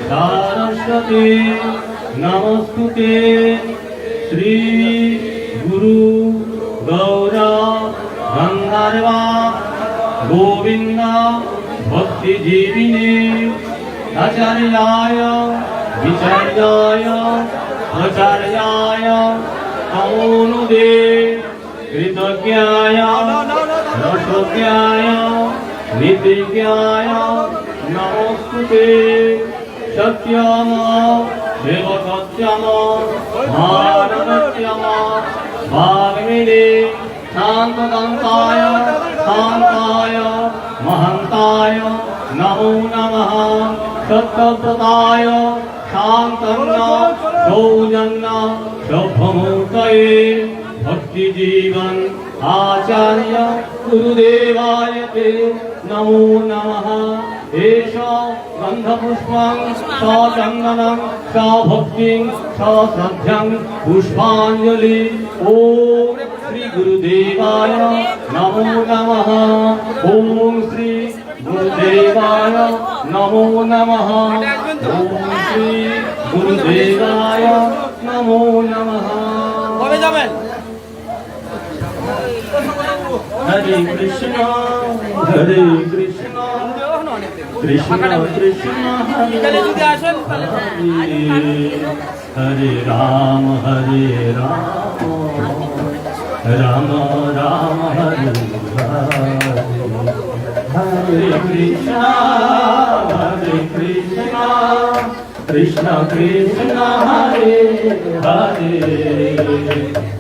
सरस्वती नमस्तुते श्री गुरु गौरा गंधर्वा गोविंद भक्ति जीविने आचार्याय विचार्याय आचार्याय नमोनुदे कृतज्ञाय रसज्ञाय नीतिज्ञाय नमोस्तुते सत्यम देवसत्यम मानवत्यम भागमिने शान्तदन्ताय शान्ताय महन्ताय नमो नमः सत्यव्रताय शान्तन्न सौजन्य शुभमूर्तये भक्ति जीवन आचार्य गुरुदेवाय ते नमो नमः एष गन्धपुष्पं सचन्दनं सभक्तिं सश्रद्धं पुष्पाञ्जलि ॐ श्री गुरुदेवाय नमो नमः ॐ श्री गुरुदेवाय नमो नमः ॐ श्री गुरुदेवाय नमो नमः কবে যাবেন हरे कृष्ण कृष्ण कृष्ण বিকালে যদি আসেন তাহলে हरे Ram Ram Ram Hare Hare Krishna Krishna Krishna Hare Hare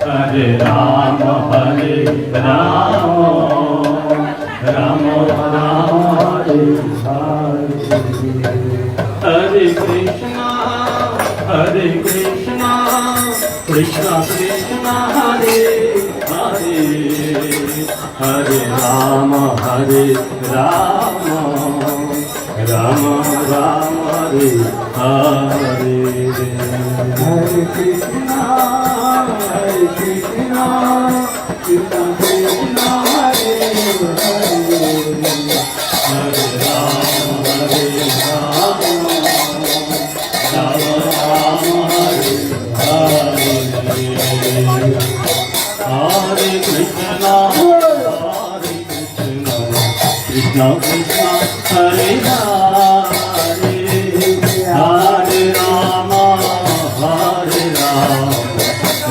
Hare Ram Ram Ram Hare Hare Hare Krishna Krishna Krishna Hare Hare Hare Rama Hare Rama Rama Rama Hare Hare Hare Krishna, Hare Krishna, Krishna Krishna, Hare Hare. Hare Rama Hare Rama Rama Rama Hare Hare Hare Krishna Krishna Krishna Hare Hare Hare Rama Hare Rama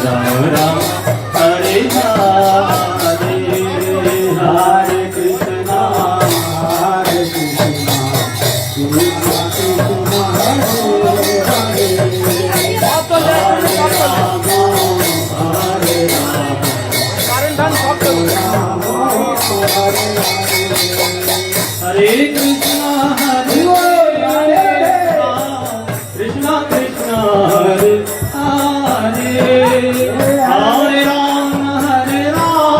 Rama Rama Hare Hare Hare Krishna Hare Krishna, Krishna Krishna, Hare Hare. Hare Krishna Hare Rama Krishna Krishna Hare Hare Hare Rama Hare Rama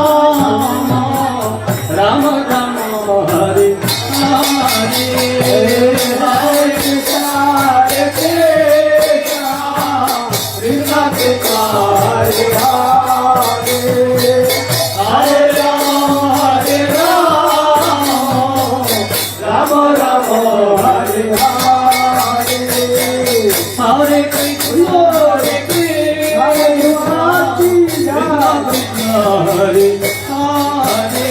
Rama Rama Hare Hare Hare Krishna Hare Krishna Krishna Krishna Hare Hare Hare Rama Hare Rama Rama Rama Hare Hare Hare Krishna Hare Krishna Krishna Krishna Hare Hare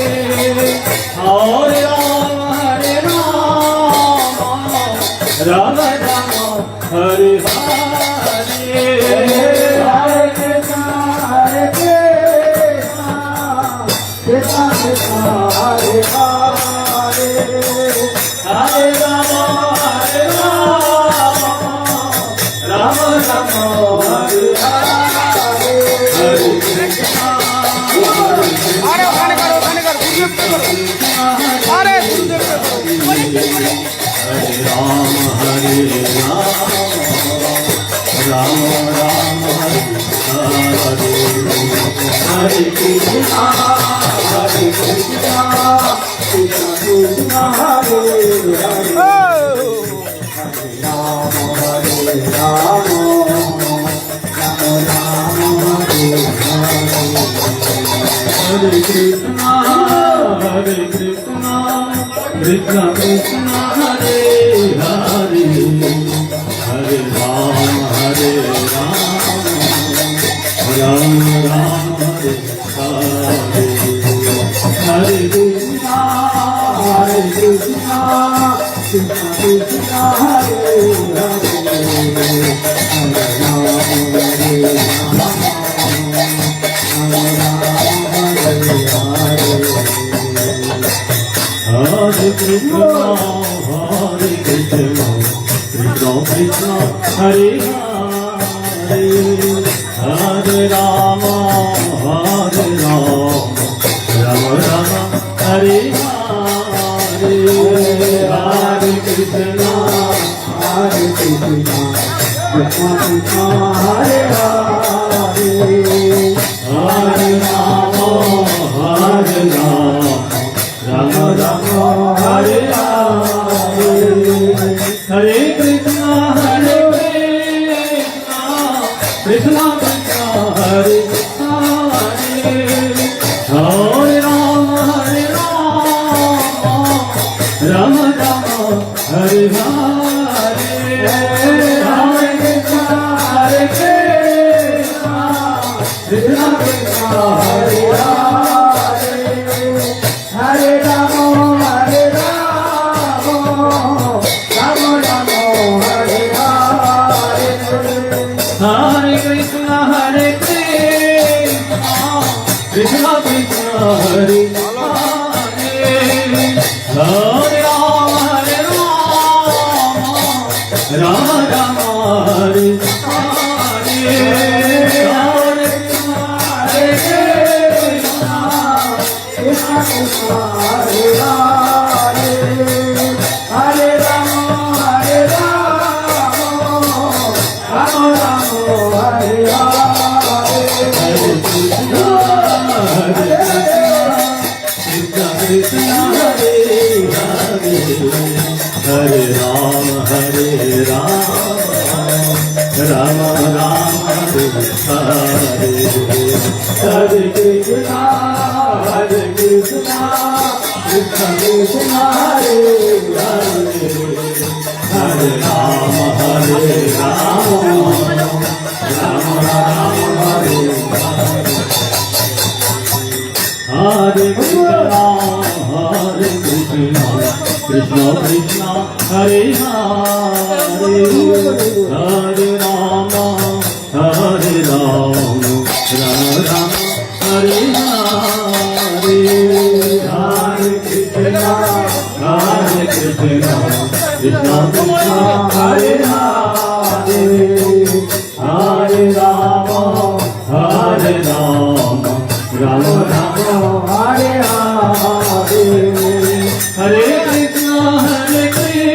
Hare Rama Hare Rama Rama Rama Hare Hare Hare Krishna Hare Krishna Krishna Krishna Hare Hare Hare Rama Hare Rama Rama Rama Hare Hare Hare Krishna আরে ওখানে কর গুরুদেবকে করো আরে গুরুদেবকে করো Hare Rama Hare Rama Rama Rama Hare Hare Hare Krishna Hare Krishna Krishna Krishna Hare Hare Hare Krishna Hare Krishna Krishna Krishna Hare Hare Hare Rama Hare Rama Rama Rama Hare Hare Hare Krishna Hare Krishna Krishna Krishna Hare Hare Hare Rama Hare Rama Hare Krishna, Hare Krishna, Krishna Krishna, Hare Hare, Hare Rama, Hare Rama, Rama Rama, Hare Hare, Hare Krishna, Hare Krishna, Krishna Krishna, Hare Hare, Hare Rama, Hare Rama. Rama Rama Hare Hare Hare Krishna Hare Krishna Krishna Krishna Hare Hare Hare Rama Hare Rama Rama Rama Hare Hare Hare Krishna Hare Krishna Krishna Krishna Hare Hare Hare Rama, Hare Rama, Rama Rama, Hare Hare. Hare Krishna, Hare Krishna, Krishna Krishna, Hare Hare. Hare Rama, Hare Rama, Rama Rama, Hare Hare. Hare Krishna, Hare Krishna, Krishna Krishna, Hare Hare, Hare Rama, Hare Rama, Rama Rama, Hare Hare. Hare Krishna, Hare Krishna, Krishna Krishna, Hare Hare, Hare Rama, Hare Rama, Rama Rama, Hare Hare Krishna, Hare Krishna, Krishna Krishna, Hare Hare, Hare Rama, Hare Rama, Rama Rama, Hare Hare, Hare Krishna, Hare Krishna, Krishna Krishna, Hare Hare, Hare Rama, Hare Rama, Rama Rama, Hare Hare, Hare Krishna, Hare Krishna,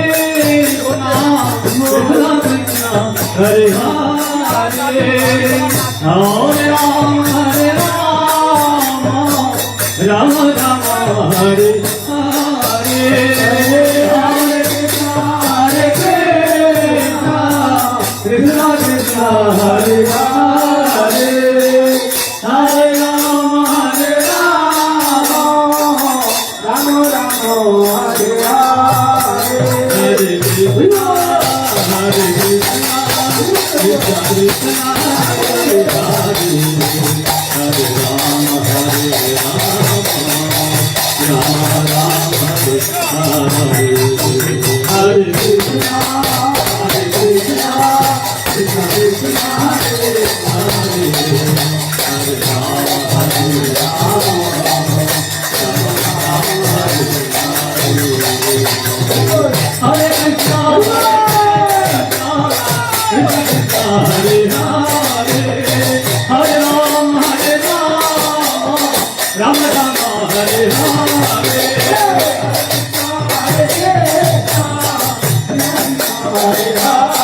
Krishna Krishna, Hare Hare, Hare Rama, Hare Rama, Rama Rama, Hare Hare, Hare Krishna, Hare Krishna, Krishna Krishna, Hare Hare, Hare Rama, Hare Rama, Rama Rama, Hare Hare, Hare Krishna, Hare Krishna, Krishna Krishna, Hare Hare, Hare Rama, Hare Rama, Rama Rama, Hare Hare, Hare Krishna, Hare Krishna, Krishna Krishna, Hare Hare, Hare Rama, Hare Rama, Rama Rama, Hare Hare, Hare Krishna, Krishna Krishna, Hare Hare, Hare Rama, Hare Rama, Rama Rama, Hare Hare, Hare Krishna, Hare Krishna, Krishna Krishna, Hare Hare.